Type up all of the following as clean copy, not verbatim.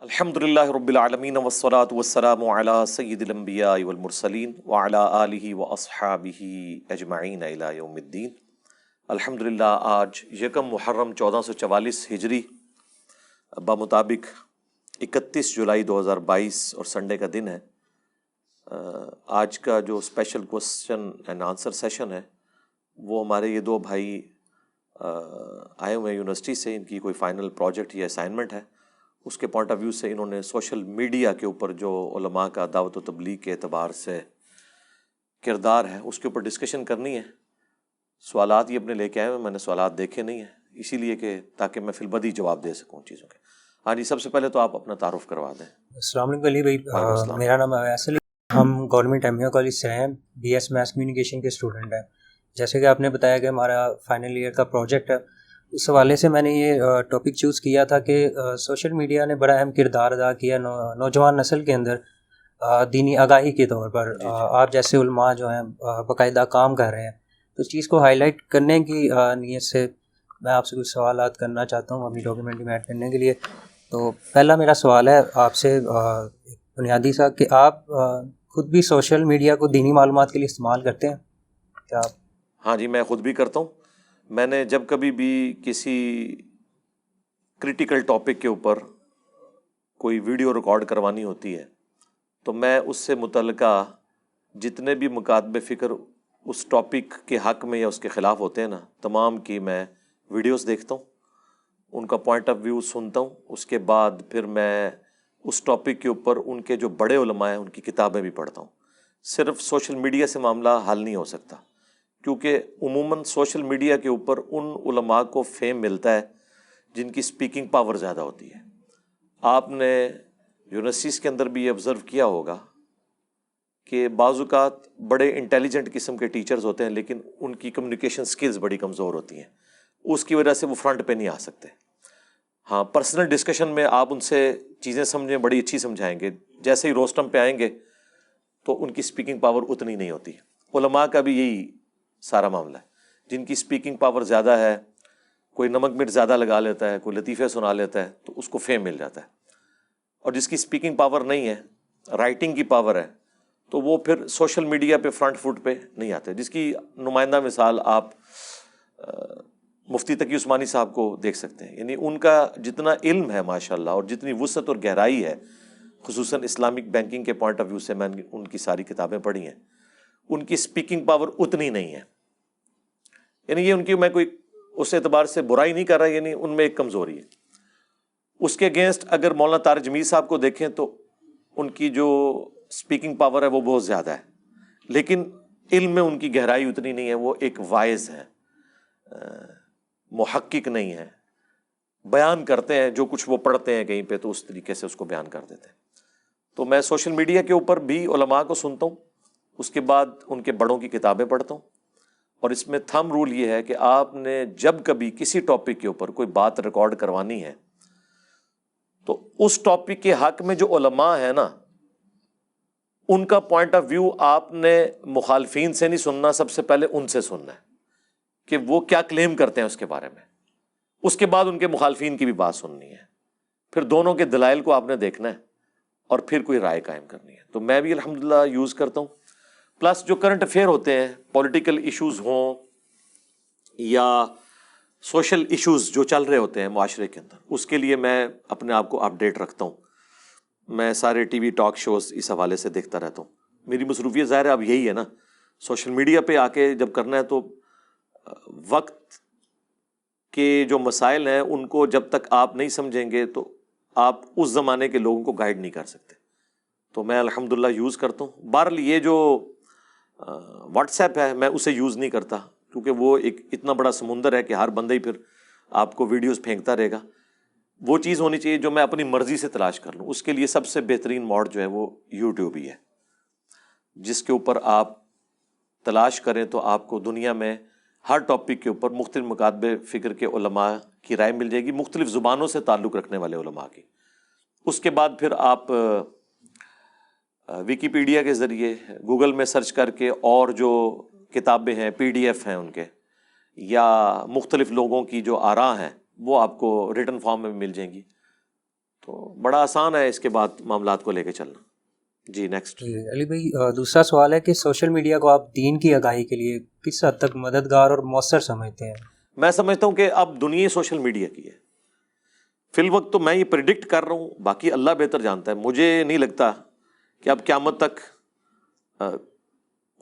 الحمدللہ رب العالمین والصلاة والسلام علی سید الانبیاء والمرسلین وعلی آلہ واصحابہ اجمعین الی یوم الدین۔ الحمدللہ آج یکم محرم 1444 ہجری بمطابق 31 جولائی 2022 اور سنڈے کا دن ہے۔ آج کا جو special question and answer session ہے وہ ہمارے یہ دو بھائی آئے ہوئے ہیں یونیورسٹی سے، ان کی کوئی فائنل پروجیکٹ یا اسائنمنٹ ہے، اس کے پوائنٹ آف ویو سے انہوں نے سوشل میڈیا کے اوپر جو علماء کا دعوت و تبلیغ کے اعتبار سے کردار ہے اس کے اوپر ڈسکشن کرنی ہے۔ سوالات یہ اپنے لے کے آئے ہوئے، میں نے سوالات دیکھے نہیں ہیں اسی لیے کہ تاکہ میں فی البدی جواب دے سکوں چیزوں کے۔ ہاں جی، سب سے پہلے تو آپ اپنا تعارف کروا دیں۔ السلام علیکم علی بھائی، میرا نام اویس علی، ہم گورنمنٹ ایم یو کالج سے ہیں، بی ایس میس کمیونیکیشن کے اسٹوڈنٹ ہیں۔ جیسے کہ آپ نے بتایا کہ ہمارا فائنل ایئر کا پروجیکٹ ہے، اس حوالے سے میں نے یہ ٹاپک چوز کیا تھا کہ سوشل میڈیا نے بڑا اہم کردار ادا کیا نوجوان نسل کے اندر دینی آگاہی کے طور پر۔ آپ جیسے علماء جو ہیں باقاعدہ کام کر رہے ہیں، تو اس چیز کو ہائی لائٹ کرنے کی نیت سے میں آپ سے کچھ سوالات کرنا چاہتا ہوں اپنی ڈاکیومنٹری میں ایڈ کرنے کے لیے۔ تو پہلا میرا سوال ہے آپ سے بنیادی سا کہ آپ خود بھی سوشل میڈیا کو دینی معلومات کے لیے استعمال کرتے ہیں کیا آپ؟ ہاں جی، میں خود بھی کرتا ہوں۔ میں نے جب کبھی بھی کسی کریٹیکل ٹاپک کے اوپر کوئی ویڈیو ریکارڈ کروانی ہوتی ہے تو میں اس سے متعلقہ جتنے بھی مکاتب فکر اس ٹاپک کے حق میں یا اس کے خلاف ہوتے ہیں نا، تمام کی میں ویڈیوز دیکھتا ہوں، ان کا پوائنٹ آف ویو سنتا ہوں، اس کے بعد پھر میں اس ٹاپک کے اوپر ان کے جو بڑے علماء ہیں ان کی کتابیں بھی پڑھتا ہوں۔ صرف سوشل میڈیا سے معاملہ حل نہیں ہو سکتا، کیونکہ عموماً سوشل میڈیا کے اوپر ان علماء کو فیم ملتا ہے جن کی سپیکنگ پاور زیادہ ہوتی ہے۔ آپ نے یونیورسٹیز کے اندر بھی یہ آبزرو کیا ہوگا کہ بعض اوقات بڑے انٹیلیجنٹ قسم کے ٹیچرز ہوتے ہیں لیکن ان کی کمیونیکیشن سکلز بڑی کمزور ہوتی ہیں، اس کی وجہ سے وہ فرنٹ پہ نہیں آ سکتے۔ ہاں، پرسنل ڈسکشن میں آپ ان سے چیزیں سمجھیں، بڑی اچھی سمجھائیں گے، جیسے ہی روسٹم پہ آئیں گے تو ان کی سپیکنگ پاور اتنی نہیں ہوتی۔ علماء کا بھی یہی سارا معاملہ ہے، جن کی سپیکنگ پاور زیادہ ہے، کوئی نمک مرچ زیادہ لگا لیتا ہے، کوئی لطیفے سنا لیتا ہے تو اس کو فیم مل جاتا ہے، اور جس کی سپیکنگ پاور نہیں ہے، رائٹنگ کی پاور ہے، تو وہ پھر سوشل میڈیا پہ فرنٹ فٹ پہ نہیں آتے۔ جس کی نمائندہ مثال آپ مفتی تقی عثمانی صاحب کو دیکھ سکتے ہیں، یعنی ان کا جتنا علم ہے ماشاءاللہ اور جتنی وسعت اور گہرائی ہے، خصوصاً اسلامک بینکنگ کے پوائنٹ آف ویو سے میں نے ان کی ساری کتابیں پڑھی ہیں، ان کی سپیکنگ پاور اتنی نہیں ہے۔ یعنی یہ ان کی، میں کوئی اس اعتبار سے برائی نہیں کر رہا، یعنی ان میں ایک کمزوری ہے۔ اس کے اگینسٹ اگر مولانا طارق جمیل صاحب کو دیکھیں تو ان کی جو سپیکنگ پاور ہے وہ بہت زیادہ ہے، لیکن علم میں ان کی گہرائی اتنی نہیں ہے، وہ ایک وائز ہے، محقق نہیں ہے، بیان کرتے ہیں جو کچھ وہ پڑھتے ہیں کہیں پہ تو اس طریقے سے اس کو بیان کر دیتے ہیں۔ تو میں سوشل میڈیا کے اوپر بھی علماء کو سنتا ہوں، اس کے بعد ان کے بڑوں کی کتابیں پڑھتا ہوں، اور اس میں تھم رول یہ ہے کہ آپ نے جب کبھی کسی ٹاپک کے اوپر کوئی بات ریکارڈ کروانی ہے تو اس ٹاپک کے حق میں جو علماء ہیں نا، ان کا پوائنٹ آف ویو آپ نے مخالفین سے نہیں سننا، سب سے پہلے ان سے سننا ہے کہ وہ کیا کلیم کرتے ہیں اس کے بارے میں، اس کے بعد ان کے مخالفین کی بھی بات سننی ہے، پھر دونوں کے دلائل کو آپ نے دیکھنا ہے اور پھر کوئی رائے قائم کرنی ہے۔ تو میں بھی الحمدللہ یوز کرتا ہوں، پلس جو کرنٹ افیئر ہوتے ہیں، پولیٹیکل ایشوز ہوں یا سوشل ایشوز جو چل رہے ہوتے ہیں معاشرے کے اندر، اس کے لیے میں اپنے آپ کو اپڈیٹ رکھتا ہوں۔ میں سارے ٹی وی ٹاک شوز اس حوالے سے دیکھتا رہتا ہوں۔ میری مصروفیت ظاہر ہے اب یہی ہے نا، سوشل میڈیا پہ آ کے جب کرنا ہے تو وقت کے جو مسائل ہیں ان کو جب تک آپ نہیں سمجھیں گے تو آپ اس زمانے کے لوگوں کو گائیڈ نہیں کر سکتے۔ تو میں الحمدللہ یوز کرتا ہوں۔ بہرحال یہ جو واٹس ایپ ہے میں اسے یوز نہیں کرتا، کیونکہ وہ ایک اتنا بڑا سمندر ہے کہ ہر بندہ ہی پھر آپ کو ویڈیوز پھینکتا رہے گا۔ وہ چیز ہونی چاہیے جو میں اپنی مرضی سے تلاش کر لوں۔ اس کے لیے سب سے بہترین موڈ جو ہے وہ یوٹیوب ہی ہے، جس کے اوپر آپ تلاش کریں تو آپ کو دنیا میں ہر ٹاپک کے اوپر مختلف مکاتب فکر کے علماء کی رائے مل جائے گی، مختلف زبانوں سے تعلق رکھنے والے علماء کی۔ اس کے بعد پھر آپ ویکیپیڈیا کے ذریعے گوگل میں سرچ کر کے اور جو کتابیں ہیں، پی ڈی ایف ہیں ان کے، یا مختلف لوگوں کی جو آراء ہیں وہ آپ کو ریٹن فارم میں مل جائیں گی۔ تو بڑا آسان ہے اس کے بعد معاملات کو لے کے چلنا. جی نیکسٹ. علی بھائی دوسرا سوال ہے کہ سوشل میڈیا کو آپ دین کی آگاہی کے لیے کس حد تک مددگار اور مؤثر سمجھتے ہیں؟ میں سمجھتا ہوں کہ اب دنیا سوشل میڈیا کی ہے فی الوقت. تو میں یہ پریڈکٹ کر رہا ہوں, باقی اللہ بہتر جانتا ہے. مجھے نہیں لگتا کہ اب قیامت تک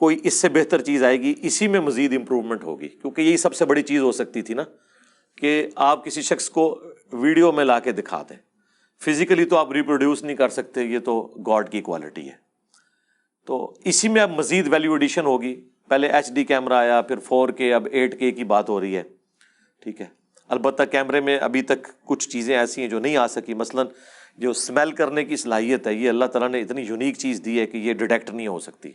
کوئی اس سے بہتر چیز آئے گی. اسی میں مزید امپروومنٹ ہوگی, کیونکہ یہی سب سے بڑی چیز ہو سکتی تھی نا کہ آپ کسی شخص کو ویڈیو میں لا کے دکھا دیں. فزیکلی تو آپ ریپروڈیوس نہیں کر سکتے, یہ تو گاڈ کی کوالٹی ہے. تو اسی میں اب مزید ویلیو ایڈیشن ہوگی. پہلے HD کیمرہ آیا, پھر 4K, اب 8K کی بات ہو رہی ہے. ٹھیک ہے, البتہ کیمرے میں ابھی تک کچھ چیزیں ایسی ہیں جو نہیں آ سکی. مثلاً جو اسمیل کرنے کی صلاحیت ہے, یہ اللہ تعالیٰ نے اتنی یونیک چیز دی ہے کہ یہ ڈیٹیکٹ نہیں ہو سکتی.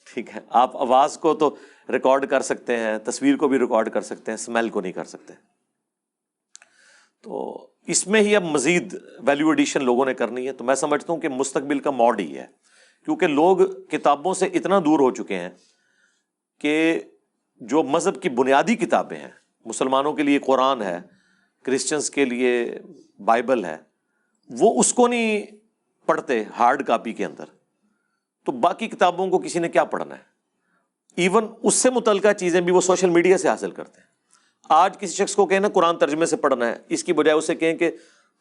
ٹھیک ہے, آپ آواز کو تو ریکارڈ کر سکتے ہیں, تصویر کو بھی ریکارڈ کر سکتے ہیں, اسمیل کو نہیں کر سکتے. تو اس میں ہی اب مزید ویلیو ایڈیشن لوگوں نے کرنی ہے. تو میں سمجھتا ہوں کہ مستقبل کا موڈ ہی ہے, کیونکہ لوگ کتابوں سے اتنا دور ہو چکے ہیں کہ جو مذہب کی بنیادی کتابیں ہیں, مسلمانوں کے لیے قرآن ہے, کرسچنس کے لیے بائبل ہے, وہ اس کو نہیں پڑھتے ہارڈ کاپی کے اندر. تو باقی کتابوں کو کسی نے کیا پڑھنا ہے؟ ایون اس سے متعلقہ چیزیں بھی وہ سوشل میڈیا سے حاصل کرتے ہیں. آج کسی شخص کو کہیں نا قرآن ترجمے سے پڑھنا ہے, اس کی بجائے اسے کہیں کہ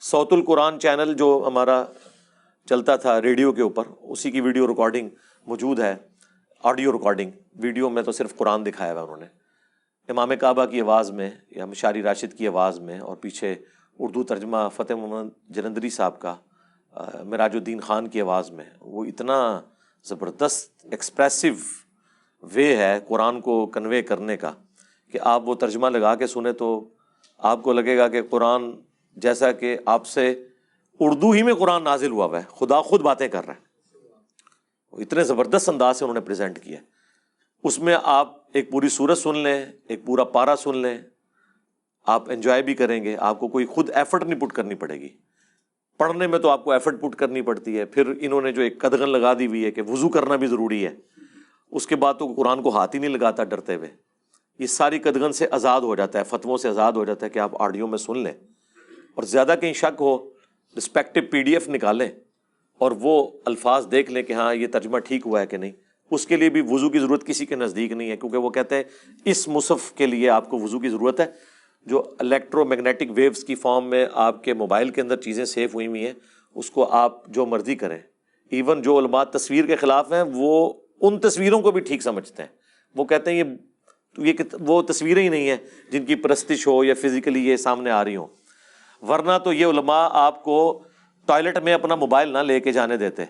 صوت القرآن چینل جو ہمارا چلتا تھا ریڈیو کے اوپر, اسی کی ویڈیو ریکارڈنگ موجود ہے, آڈیو ریکارڈنگ. ویڈیو میں تو صرف قرآن دکھایا ہوا انہوں نے, امام کعبہ کی آواز میں یا مشاری راشد کی آواز میں, اور پیچھے اردو ترجمہ فتح محمد جلندری صاحب کا, معراج الدین خان کی آواز میں. وہ اتنا زبردست ایکسپریسو وے ہے قرآن کو کنوے کرنے کا کہ آپ وہ ترجمہ لگا کے سنیں تو آپ کو لگے گا کہ قرآن جیسا کہ آپ سے اردو ہی میں قرآن نازل ہوا ہے, خدا خود باتیں کر رہا ہے. وہ اتنے زبردست انداز سے انہوں نے پریزنٹ کیا. اس میں آپ ایک پوری سورت سن لیں, ایک پورا پارا سن لیں, آپ انجوائے بھی کریں گے. آپ کو کوئی خود ایفرٹ نہیں پٹ کرنی پڑے گی. پڑھنے میں تو آپ کو ایفرٹ پٹ کرنی پڑتی ہے. پھر انہوں نے جو ایک قدغن لگا دی ہوئی ہے کہ وضو کرنا بھی ضروری ہے, اس کے بعد تو قرآن کو ہاتھ ہی نہیں لگاتا ڈرتے ہوئے. یہ ساری قدغن سے آزاد ہو جاتا ہے, فتووں سے آزاد ہو جاتا ہے کہ آپ آڈیو میں سن لیں. اور زیادہ کہیں شک ہو, رسپیکٹو PDF نکالیں اور وہ الفاظ دیکھ لیں کہ ہاں یہ ترجمہ ٹھیک ہوا ہے کہ نہیں. اس کے لیے بھی وضو کی ضرورت کسی کے نزدیک نہیں ہے, کیونکہ وہ کہتے ہیں اس مصحف کے لیے آپ کو وضو کی ضرورت ہے. جو الیکٹرو میگنیٹک ویوز کی فارم میں آپ کے موبائل کے اندر چیزیں سیو ہوئی ہوئی ہیں, اس کو آپ جو مرضی کریں. ایون جو علماء تصویر کے خلاف ہیں وہ ان تصویروں کو بھی ٹھیک سمجھتے ہیں. وہ کہتے ہیں یہ وہ تصویریں ہی نہیں ہیں جن کی پرستش ہو یا فزیکلی یہ سامنے آ رہی ہوں. ورنہ تو یہ علماء آپ کو ٹوائلٹ میں اپنا موبائل نہ لے کے جانے دیتے.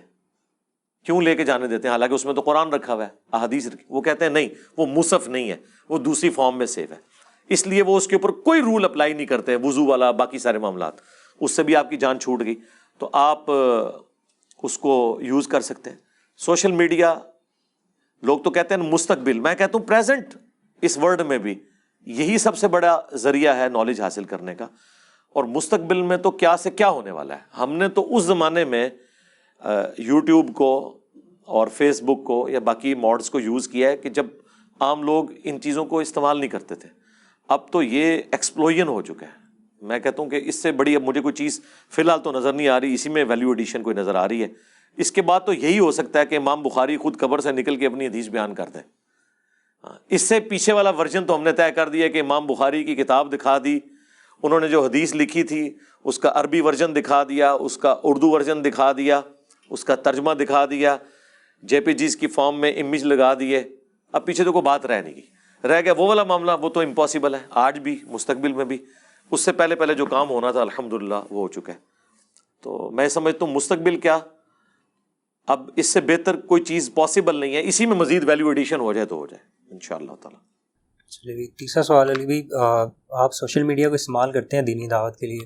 کیوں لے کے جانے دیتے ہیں؟ حالانکہ اس میں تو قرآن رکھا ہوا ہے, احادیث رکھی. وہ کہتے ہیں نہیں, وہ مصحف نہیں ہے, وہ دوسری فارم میں سیو ہے. اس لیے وہ اس کے اوپر کوئی رول اپلائی نہیں کرتے, وضو والا باقی سارے معاملات. اس سے بھی آپ کی جان چھوٹ گئی تو آپ اس کو یوز کر سکتے ہیں. سوشل میڈیا لوگ تو کہتے ہیں مستقبل, میں کہتا ہوں پریزنٹ. اس ورلڈ میں بھی یہی سب سے بڑا ذریعہ ہے نالج حاصل کرنے کا. اور مستقبل میں تو کیا سے کیا ہونے والا ہے. ہم نے تو اس زمانے میں یوٹیوب کو اور فیس بک کو یا باقی موڈز کو یوز کیا ہے کہ جب عام لوگ ان چیزوں کو استعمال نہیں کرتے تھے. اب تو یہ ایکسپلوژن ہو چکا ہے. میں کہتا ہوں کہ اس سے بڑی اب مجھے کوئی چیز فی الحال تو نظر نہیں آ رہی. اسی میں ویلیو ایڈیشن کوئی نظر آ رہی ہے. اس کے بعد تو یہی ہو سکتا ہے کہ امام بخاری خود قبر سے نکل کے اپنی حدیث بیان کر دیں. اس سے پیچھے والا ورژن تو ہم نے طے کر دیا کہ امام بخاری کی کتاب دکھا دی, انہوں نے جو حدیث لکھی تھی اس کا عربی ورژن دکھا دیا, اس کا اردو ورژن دکھا دیا, اس کا ترجمہ دکھا دیا, JPGs کی فارم میں امیج لگا دیے. اب پیچھے تو کوئی بات رہ نہیں گئی. رہ گیا وہ والا معاملہ, وہ تو امپاسبل ہے آج بھی مستقبل میں بھی. اس سے پہلے جو کام ہونا تھا الحمدللہ وہ ہو چکا ہے. تو میں سمجھتا ہوں مستقبل کیا, اب اس سے بہتر کوئی چیز پاسبل نہیں ہے. اسی میں مزید ویلیو ایڈیشن ہو جائے تو ہو جائے انشاءاللہ تعالی. چلیے تیسرا سوال علی بھائی, آپ سوشل میڈیا کو استعمال کرتے ہیں دینی دعوت کے لیے,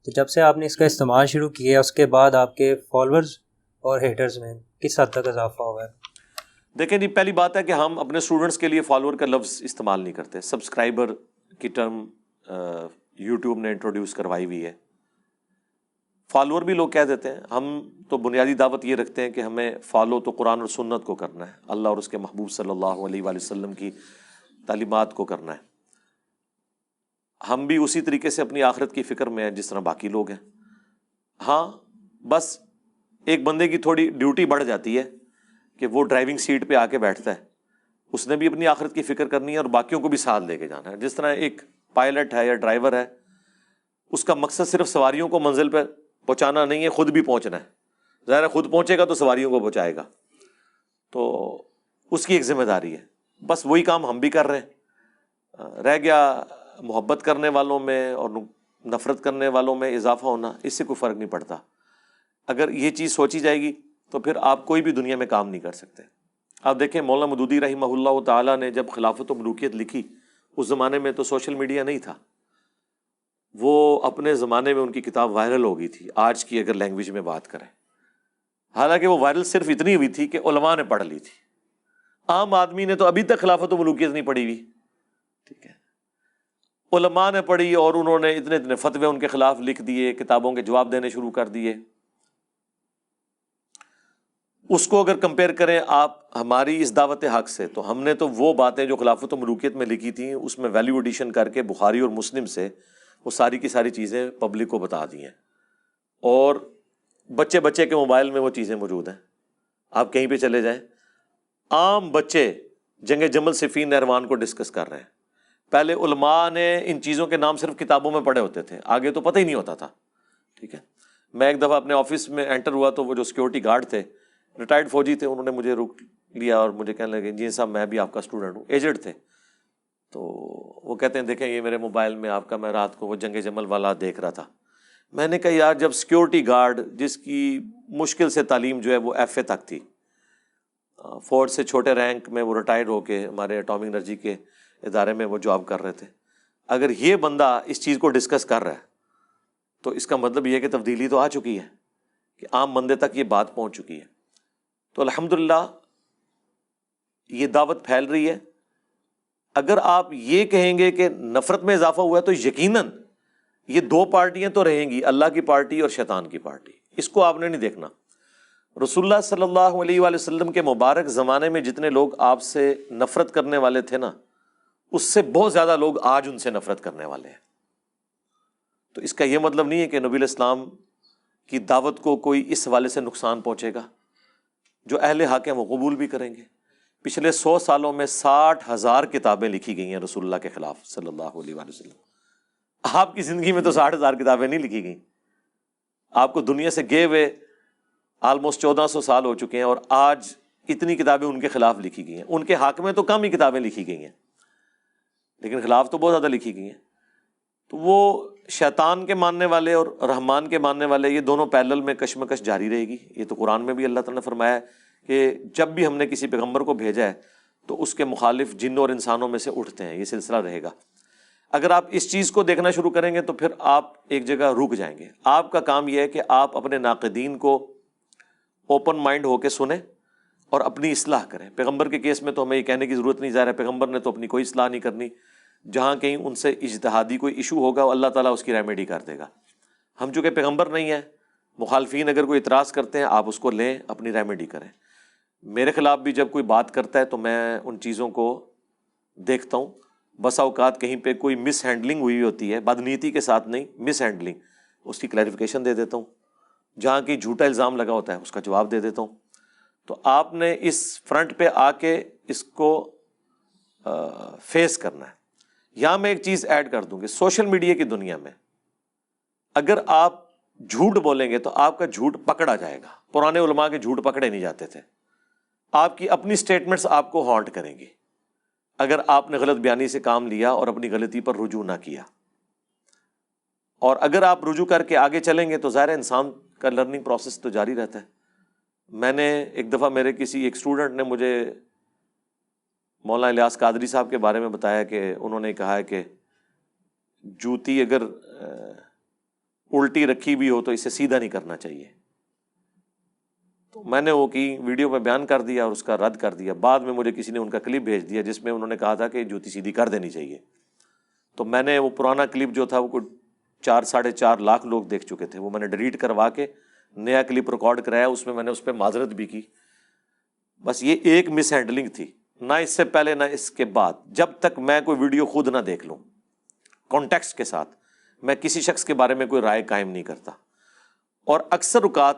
تو جب سے آپ نے اس کا استعمال شروع کیا اس کے بعد آپ کے فالوورز اور ہیٹرز میں کس حد تک اضافہ ہوا ہے؟ دیکھیں جی, پہلی بات ہے کہ ہم اپنے اسٹوڈنٹس کے لیے فالوور کا لفظ استعمال نہیں کرتے. سبسکرائبر کی ٹرم یوٹیوب نے انٹروڈیوس کروائی ہوئی ہے. فالوور بھی لوگ کہہ دیتے ہیں. ہم تو بنیادی دعوت یہ رکھتے ہیں کہ ہمیں فالو تو قرآن اور سنت کو کرنا ہے, اللہ اور اس کے محبوب صلی اللہ علیہ وآلہ وسلم کی تعلیمات کو کرنا ہے. ہم بھی اسی طریقے سے اپنی آخرت کی فکر میں ہیں جس طرح باقی لوگ ہیں. ہاں بس ایک بندے کی تھوڑی ڈیوٹی بڑھ جاتی ہے کہ وہ ڈرائیونگ سیٹ پہ آ کے بیٹھتا ہے، اس نے بھی اپنی آخرت کی فکر کرنی ہے اور باقیوں کو بھی ساتھ لے کے جانا ہے. جس طرح ایک پائلٹ ہے یا ڈرائیور ہے، اس کا مقصد صرف سواریوں کو منزل پہ پہنچانا نہیں ہے، خود بھی پہنچنا ہے. ظاہر ہے خود پہنچے گا تو سواریوں کو پہنچائے گا، تو اس کی ایک ذمہ داری ہے. بس وہی کام ہم بھی کر رہے ہیں. رہ گیا محبت کرنے والوں میں اور نفرت کرنے والوں میں اضافہ ہونا، اس سے کوئی فرق نہیں پڑتا. اگر یہ چیز سوچی جائے گی تو پھر آپ کوئی بھی دنیا میں کام نہیں کر سکتے. آپ دیکھیں مولانا مودودی رحمہ اللہ تعالیٰ نے جب خلافت و ملوکیت لکھی، اس زمانے میں تو سوشل میڈیا نہیں تھا. وہ اپنے زمانے میں ان کی کتاب وائرل ہو گئی تھی، آج کی اگر لینگویج میں بات کریں. حالانکہ وہ وائرل صرف اتنی ہوئی تھی کہ علماء نے پڑھ لی تھی. عام آدمی نے تو ابھی تک خلافت و ملوکیت نہیں پڑھی ہوئی. ٹھیک ہے، علماء نے پڑھی اور انہوں نے اتنے اتنے فتوے ان کے خلاف لکھ دیے، کتابوں کے جواب دینے شروع کر دیے. اس کو اگر کمپیئر کریں آپ ہماری اس دعوت حق سے، تو ہم نے تو وہ باتیں جو خلافت و ملوکیت میں لکھی تھیں اس میں ویلیو ایڈیشن کر کے بخاری اور مسلم سے وہ ساری کی ساری چیزیں پبلک کو بتا دی ہیں. اور بچے بچے کے موبائل میں وہ چیزیں موجود ہیں. آپ کہیں پہ چلے جائیں، عام بچے جنگ جمل صفین نہروان کو ڈسکس کر رہے ہیں. پہلے علماء نے ان چیزوں کے نام صرف کتابوں میں پڑھے ہوتے تھے، آگے تو پتہ ہی نہیں ہوتا تھا. ٹھیک ہے، میں ایک دفعہ اپنے آفس میں انٹر ہوا تو وہ جو سیکورٹی گارڈ تھے، ریٹائرڈ فوجی تھے، انہوں نے مجھے روک لیا اور مجھے کہنے لگے جی صاحب میں بھی آپ کا اسٹوڈنٹ ہوں. ایجڈ تھے. تو وہ کہتے ہیں دیکھیں یہ میرے موبائل میں آپ کا، میں رات کو وہ جنگ جمل والا دیکھ رہا تھا. میں نے کہا یار جب سیکورٹی گارڈ جس کی مشکل سے تعلیم جو ہے وہ ایف اے تک تھی، فورس سے چھوٹے رینک میں وہ ریٹائر ہو کے ہمارے اٹامک انرجی کے ادارے میں وہ جاب کر رہے تھے، اگر یہ بندہ اس چیز کو ڈسکس کر رہا ہے تو اس کا مطلب یہ ہے کہ تبدیلی تو آ چکی ہے، کہ عام بندے تک یہ بات پہنچ چکی ہے. تو الحمدللہ یہ دعوت پھیل رہی ہے. اگر آپ یہ کہیں گے کہ نفرت میں اضافہ ہوا ہے تو یقیناً یہ دو پارٹیاں تو رہیں گی، اللہ کی پارٹی اور شیطان کی پارٹی. اس کو آپ نے نہیں دیکھنا. رسول اللہ صلی اللہ علیہ وآلہ وسلم کے مبارک زمانے میں جتنے لوگ آپ سے نفرت کرنے والے تھے نا، اس سے بہت زیادہ لوگ آج ان سے نفرت کرنے والے ہیں. تو اس کا یہ مطلب نہیں ہے کہ نبی الاسلام کی دعوت کو کوئی اس حوالے سے نقصان پہنچے گا. جو اہل حق ہیں وہ قبول بھی کریں گے. پچھلے 100 سالوں میں 60,000 کتابیں لکھی گئی ہیں رسول اللہ کے خلاف صلی اللہ علیہ وآلہ وسلم. آپ کی زندگی میں تو 60,000 کتابیں نہیں لکھی گئیں. آپ کو دنیا سے گئے ہوئے آلموسٹ 1400 سال ہو چکے ہیں اور آج اتنی کتابیں ان کے خلاف لکھی گئی ہیں. ان کے حق میں تو کم ہی کتابیں لکھی گئی ہیں، لیکن خلاف تو بہت زیادہ لکھی گئی ہیں. تو وہ شیطان کے ماننے والے اور رحمان کے ماننے والے، یہ دونوں پیرلل میں کشمکش جاری رہے گی. یہ تو قرآن میں بھی اللہ تعالیٰ نے فرمایا ہے کہ جب بھی ہم نے کسی پیغمبر کو بھیجا ہے تو اس کے مخالف جنوں اور انسانوں میں سے اٹھتے ہیں. یہ سلسلہ رہے گا. اگر آپ اس چیز کو دیکھنا شروع کریں گے تو پھر آپ ایک جگہ رک جائیں گے. آپ کا کام یہ ہے کہ آپ اپنے ناقدین کو اوپن مائنڈ ہو کے سنیں اور اپنی اصلاح کریں. پیغمبر کے کیس میں تو ہمیں یہ کہنے کی ضرورت نہیں، ظاہر ہے پیغمبر نے تو اپنی کوئی اصلاح نہیں کرنی. جہاں کہیں ان سے اجتہادی کوئی ایشو ہوگا اللہ تعالیٰ اس کی ریمیڈی کر دے گا. ہم چونکہ پیغمبر نہیں ہیں، مخالفین اگر کوئی اعتراض کرتے ہیں آپ اس کو لیں، اپنی ریمیڈی کریں. میرے خلاف بھی جب کوئی بات کرتا ہے تو میں ان چیزوں کو دیکھتا ہوں. بسا اوقات کہیں پہ کوئی مس ہینڈلنگ ہوئی ہوتی ہے، بدنیتی کے ساتھ نہیں، مس ہینڈلنگ، اس کی کلیریفیکیشن دے دیتا ہوں. جہاں کی جھوٹا الزام لگا ہوتا ہے اس کا جواب دے دیتا ہوں. تو آپ نے اس فرنٹ پہ آ کے اس کو فیس کرنا ہے. یہاں میں ایک چیز ایڈ کر دوں کہ سوشل میڈیا کی دنیا میں اگر آپ جھوٹ بولیں گے تو آپ کا جھوٹ پکڑا جائے گا. پرانے علماء کے جھوٹ پکڑے نہیں جاتے تھے. آپ کی اپنی سٹیٹمنٹس آپ کو ہانٹ کریں گی اگر آپ نے غلط بیانی سے کام لیا اور اپنی غلطی پر رجوع نہ کیا. اور اگر آپ رجوع کر کے آگے چلیں گے تو ظاہر ہے انسان کا لرننگ پروسیس تو جاری رہتا ہے. میں نے ایک دفعہ میرے کسی ایک اسٹوڈنٹ نے مجھے مولانا الیاس قادری صاحب کے بارے میں بتایا کہ انہوں نے کہا ہے کہ جوتی اگر الٹی رکھی بھی ہو تو اسے سیدھا نہیں کرنا چاہیے. تو میں نے وہ کی ویڈیو میں بیان کر دیا اور اس کا رد کر دیا. بعد میں مجھے کسی نے ان کا کلپ بھیج دیا جس میں انہوں نے کہا تھا کہ جوتی سیدھی کر دینی چاہیے. تو میں نے وہ پرانا کلپ جو تھا وہ کوئی 4-4.5 لاکھ لوگ دیکھ چکے تھے. وہ میں نے ڈیلیٹ کروا کے نیا کلپ ریکارڈ کرایا. اس میں نے اس پہ معذرت بھی کی. بس یہ ایک مس ہینڈلنگ تھی، نہ اس سے پہلے نہ اس کے بعد. جب تک میں کوئی ویڈیو خود نہ دیکھ لوں کانٹیکسٹ کے ساتھ، میں کسی شخص کے بارے میں کوئی رائے قائم نہیں کرتا. اور اکثر اوقات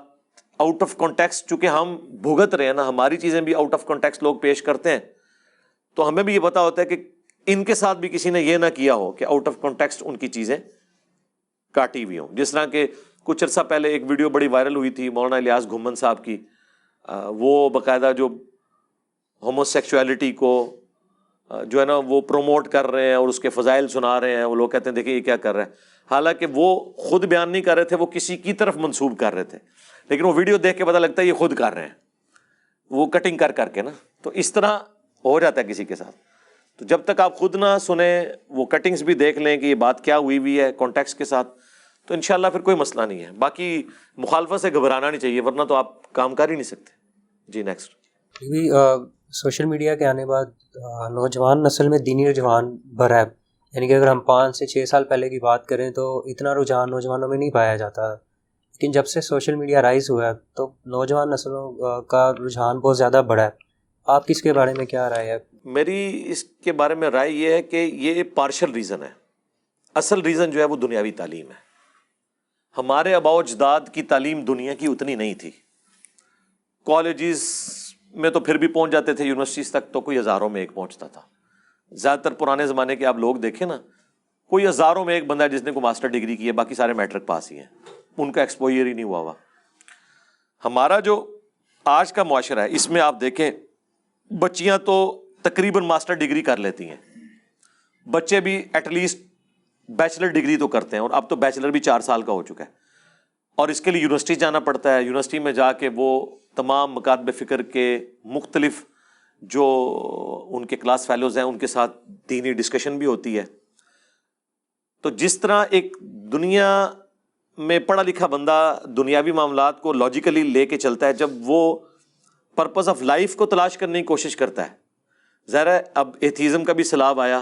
آؤٹ آف کانٹیکسٹ چونکہ ہم بھگت رہے ہیں نا، ہماری چیزیں بھی آؤٹ آف کانٹیکسٹ لوگ پیش کرتے ہیں، تو ہمیں بھی یہ پتا ہوتا ہے کہ ان کے ساتھ بھی کسی نے یہ نہ کیا ہو کہ آؤٹ آف کانٹیکسٹ ان کی چیزیں کاٹی ہوئی ہوں. جس طرح کہ کچھ عرصہ پہلے ایک ویڈیو بڑی وائرل ہوئی تھی مولانا الیاس گھمن صاحب کی، وہ باقاعدہ جو ہومو سیکچولیٹی کو جو ہے نا وہ پروموٹ کر رہے ہیں اور اس کے فضائل سنا رہے ہیں. وہ لوگ کہتے ہیں دیکھیں یہ کیا کر رہے ہیں، حالانکہ وہ خود بیان نہیں کر رہے تھے، وہ کسی کی طرف منسوب کر رہے تھے، لیکن وہ ویڈیو دیکھ کے پتہ لگتا ہے یہ خود کر رہے ہیں، وہ کٹنگ کر کے نا. تو اس طرح ہو جاتا ہے کسی کے ساتھ. تو جب تک آپ خود نہ سنیں، وہ کٹنگز بھی دیکھ لیں کہ یہ بات کیا ہوئی ہے کانٹیکسٹ کے ساتھ، تو انشاءاللہ پھر کوئی مسئلہ نہیں ہے. باقی مخالفت سے گھبرانا نہیں چاہیے، ورنہ تو آپ کام کر ہی نہیں سکتے. جی نیکسٹ. سوشل میڈیا کے آنے بعد نوجوان نسل میں دینی رجحان بڑھا ہے. یعنی کہ اگر ہم 5 سے 6 سال پہلے کی بات کریں تو اتنا رجحان نوجوانوں میں نہیں پایا جاتا، لیکن جب سے سوشل میڈیا رائز ہوا ہے تو نوجوان نسلوں کا رجحان بہت زیادہ بڑھا ہے. آپ کس کے بارے میں کیا رائے ہے؟ میری اس کے بارے میں رائے یہ ہے کہ یہ پارشل ریزن ہے. اصل ریزن جو ہے وہ دنیاوی تعلیم ہے. ہمارے آباء و اجداد کی تعلیم دنیا کی اتنی نہیں تھی. کالجز میں تو پھر بھی پہنچ جاتے تھے، یونیورسٹیز تک تو کوئی ہزاروں میں ایک پہنچتا تھا. زیادہ تر پرانے زمانے کے آپ لوگ دیکھیں نا، کوئی ہزاروں میں ایک بندہ ہے جس نے کوئی ماسٹر ڈگری کی ہے، باقی سارے میٹرک پاس ہی ہیں، ان کا ایکسپوئر ہی نہیں ہوا. ہمارا جو آج کا معاشرہ ہے اس میں آپ دیکھیں، بچیاں تو تقریباً ماسٹر ڈگری کر لیتی ہیں، بچے بھی ایٹ لیسٹ بیچلر ڈگری تو کرتے ہیں، اور اب تو بیچلر بھی 4 سال کا ہو چکا ہے. اور اس کے لیے یونیورسٹی جانا پڑتا ہے. یونیورسٹی میں جا کے وہ تمام مکاتب فکر کے مختلف جو ان کے کلاس فیلوز ہیں ان کے ساتھ دینی ڈسکشن بھی ہوتی ہے. تو جس طرح ایک دنیا میں پڑھا لکھا بندہ دنیاوی معاملات کو لاجیکلی لے کے چلتا ہے، جب وہ پرپز آف لائف کو تلاش کرنے کی کوشش کرتا ہے، ظاہر ہے اب ایتھیزم کا بھی سیلاب آیا،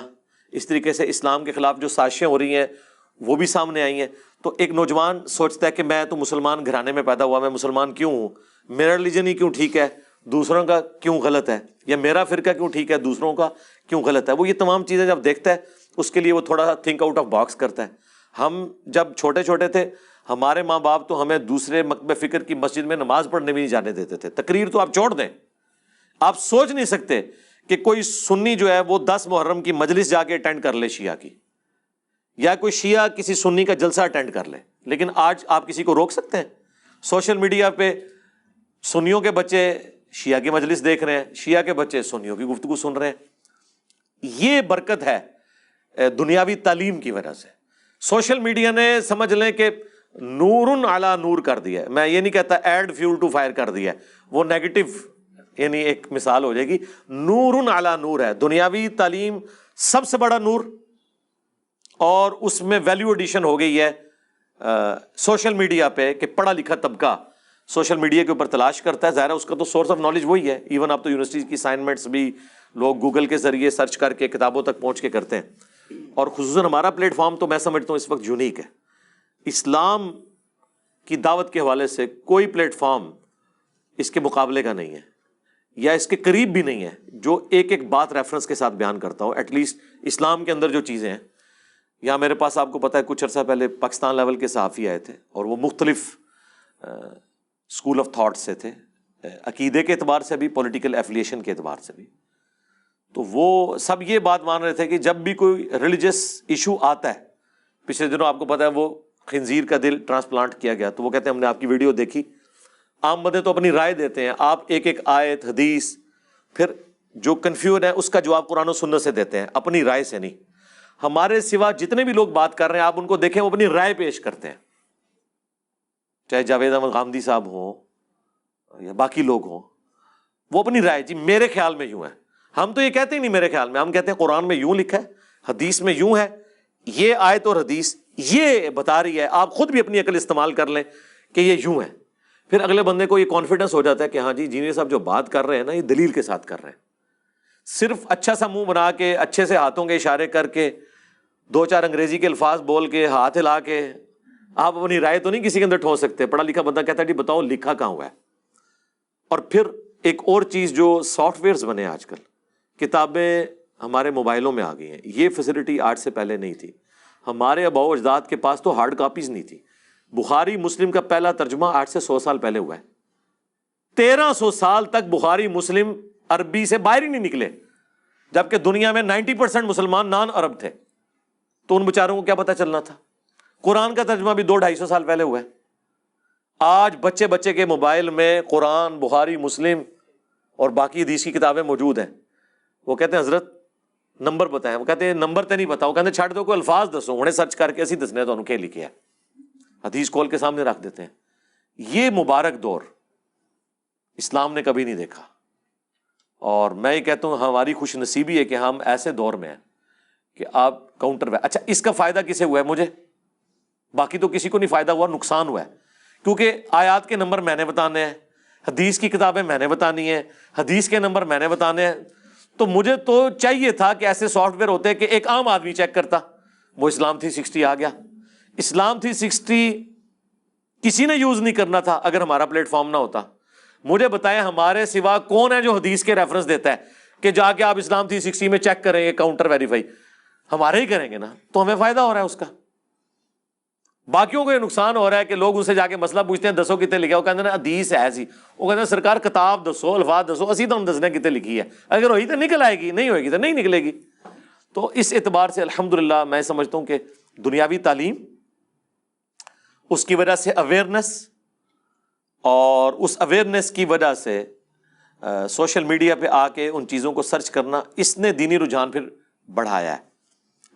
اس طریقے سے اسلام کے خلاف جو سازشیں ہو رہی ہیں وہ بھی سامنے آئی ہیں. تو ایک نوجوان سوچتا ہے کہ میں تو مسلمان گھرانے میں پیدا ہوا، میں مسلمان کیوں ہوں، میرا ریلیجن ہی کیوں ٹھیک ہے، دوسروں کا کیوں غلط ہے، یا میرا فرقہ کیوں ٹھیک ہے، دوسروں کا کیوں غلط ہے. وہ یہ تمام چیزیں جب دیکھتا ہے اس کے لیے وہ تھوڑا سا تھنک آؤٹ آف باکس کرتا ہے. ہم جب چھوٹے چھوٹے تھے ہمارے ماں باپ تو ہمیں دوسرے مکتب فکر کی مسجد میں نماز پڑھنے بھی نہیں جانے دیتے تھے. تقریر تو آپ چھوڑ دیں، آپ سوچ نہیں سکتے کہ کوئی سنی جو ہے وہ 10 محرم کی مجلس جا کے اٹینڈ کر لے شیعہ کی، یا کوئی شیعہ کسی سنی کا جلسہ اٹینڈ کر لے. لیکن آج آپ کسی کو روک سکتے ہیں؟ سوشل میڈیا پہ سنیوں کے بچے شیعہ کی مجلس دیکھ رہے ہیں، شیعہ کے بچے سنیوں کی گفتگو سن رہے ہیں. یہ برکت ہے دنیاوی تعلیم کی وجہ سے. سوشل میڈیا نے سمجھ لیں کہ نورن علی نور کر دیا ہے. میں یہ نہیں کہتا ایڈ فیول ٹو فائر کر دیا ہے، وہ نیگیٹو یعنی ایک مثال ہو جائے گی. نورن علی نور ہے دنیاوی تعلیم، سب سے بڑا نور، اور اس میں ویلیو ایڈیشن ہو گئی ہے سوشل میڈیا پہ کہ پڑھا لکھا طبقہ سوشل میڈیا کے اوپر تلاش کرتا ہے. ظاہر ہے اس کا تو سورس آف نالج وہی ہے. ایون اب تو یونیورسٹی کی اسائنمنٹس بھی لوگ گوگل کے ذریعے سرچ کر کے کتابوں تک پہنچ کے کرتے ہیں. اور خصوصاً ہمارا پلیٹ فارم تو میں سمجھتا ہوں اس وقت یونیک ہے. اسلام کی دعوت کے حوالے سے کوئی پلیٹ فارم اس کے مقابلے کا نہیں ہے، یا اس کے قریب بھی نہیں ہے، جو ایک ایک بات ریفرنس کے ساتھ بیان کرتا ہوں. ایٹ لیسٹ اسلام کے اندر جو چیزیں ہیں، یہاں میرے پاس آپ کو پتہ ہے کچھ عرصہ پہلے پاکستان لیول کے صحافی آئے تھے، اور وہ مختلف اسکول آف تھاٹ سے تھے، عقیدے کے اعتبار سے بھی، پولیٹیکل ایفیلیشن کے اعتبار سے بھی. تو وہ سب یہ بات مان رہے تھے کہ جب بھی کوئی ریلیجس ایشو آتا ہے، پچھلے دنوں آپ کو پتہ ہے وہ خنزیر کا دل ٹرانسپلانٹ کیا گیا، تو وہ کہتے ہیں ہم نے آپ کی ویڈیو دیکھی. عام بندے تو اپنی رائے دیتے ہیں، آپ ایک ایک آیت حدیث، پھر جو کنفیوژن ہے اس کا جواب قرآن و سنت سے دیتے ہیں، اپنی رائے سے نہیں. ہمارے سوا جتنے بھی لوگ بات کر رہے ہیں آپ ان کو دیکھیں، وہ اپنی رائے پیش کرتے ہیں، چاہے جاوید احمد غامدی صاحب ہوں یا باقی لوگ ہوں، وہ اپنی رائے، جی میرے خیال میں یوں ہے. ہم تو یہ کہتے ہی نہیں میرے خیال میں، ہم کہتے ہیں قرآن میں یوں لکھا ہے، حدیث میں یوں ہے، یہ آیت اور حدیث یہ بتا رہی ہے، آپ خود بھی اپنی عقل استعمال کر لیں کہ یہ یوں ہے. پھر اگلے بندے کو یہ کانفیڈنس ہو جاتا ہے کہ ہاں جی جینئر صاحب جو بات کر رہے ہیں نا یہ دلیل کے ساتھ کر رہے ہیں. صرف اچھا سا منہ بنا کے، اچھے سے ہاتھوں کے اشارے کر کے، 2-4 انگریزی کے الفاظ بول کے، ہاتھ ہلا کے آپ اپنی رائے تو نہیں کسی کے اندر ٹھونس سکتے. پڑھا لکھا بندہ کہتا ہے جی بتاؤ لکھا کہاں ہوا ہے. اور پھر ایک اور چیز جو سافٹ ویئرز بنے آج کل، کتابیں ہمارے موبائلوں میں آ گئی ہیں، یہ فیسلٹی آج سے پہلے نہیں تھی. ہمارے آباء و اجداد کے پاس تو ہارڈ کاپیز نہیں تھی. بخاری مسلم کا پہلا ترجمہ 8 سے 100 سال پہلے ہوا ہے. 1300 سال تک بخاری مسلم عربی سے باہر ہی نہیں نکلے، جبکہ دنیا میں 90% مسلمان نان عرب تھے، تو ان بیچاروں کو کیا پتہ چلنا تھا. قرآن کا ترجمہ بھی 200-250 سال پہلے ہوا ہے. آج بچے کے موبائل میں قرآن، بخاری مسلم اور باقی حدیث کی کتابیں موجود ہیں. وہ کہتے ہیں حضرت نمبر بتائیں، وہ کہتے ہیں نمبر تے نہیں پتا، وہ کہتے ہیں چھڈ دو کوئی الفاظ دسو، انہیں سرچ کر کے اسی دسنے تو کیا لکھے ہے، حدیث کھول کے سامنے رکھ دیتے ہیں. یہ مبارک دور اسلام نے کبھی نہیں دیکھا، اور میں یہ کہتا ہوں ہماری خوش نصیبی ہے کہ ہم ایسے دور میں ہیں کہ آپ کاؤنٹر. اچھا اس کا فائدہ کسے ہوا ہے؟ مجھے، باقی تو کسی کو نہیں فائدہ ہوا، نقصان ہوا ہے، کیونکہ آیات کے نمبر میں نے بتانے ہیں، حدیث کی کتابیں میں نے بتانی ہیں، حدیث کے نمبر میں نے بتانے ہیں. تو مجھے تو چاہیے تھا کہ ایسے سافٹ ویئر ہوتے کہ ایک عام آدمی چیک کرتا. وہ اسلام 360 آ گیا. اسلام 360 کسی نے یوز نہیں کرنا تھا اگر ہمارا پلیٹ فارم نہ ہوتا. مجھے بتائیں ہمارے سوا کون ہے جو حدیث کے ریفرنس دیتا ہے کہ جا کے آپ اسلام 360 میں چیک کریں گے، کاؤنٹر ویریفائی ہمارے ہی کریں گے نا، تو ہمیں فائدہ ہو رہا ہے اس کا. باقیوں کو یہ نقصان ہو رہا ہے کہ لوگ اسے جا کے مسئلہ پوچھتے ہیں دسو کتنے لکھا، وہ کہتے ہیں حدیث ہے ایسی، وہ کہتے ہیں سرکار کتاب دسو، الفاظ دسو، اسی تو ہم دسنے کتنے لکھی ہے، اگر ہوئی تو نکل آئے گی، نہیں ہوئے گی تو نہیں نکلے گی. تو اس اعتبار سے الحمدللہ میں سمجھتا ہوں کہ دنیاوی تعلیم، اس کی وجہ سے اویئرنیس، اور اس اویئرنیس کی وجہ سے سوشل میڈیا پہ آ کے ان چیزوں کو سرچ کرنا، اس نے دینی رجحان پھر بڑھایا ہے.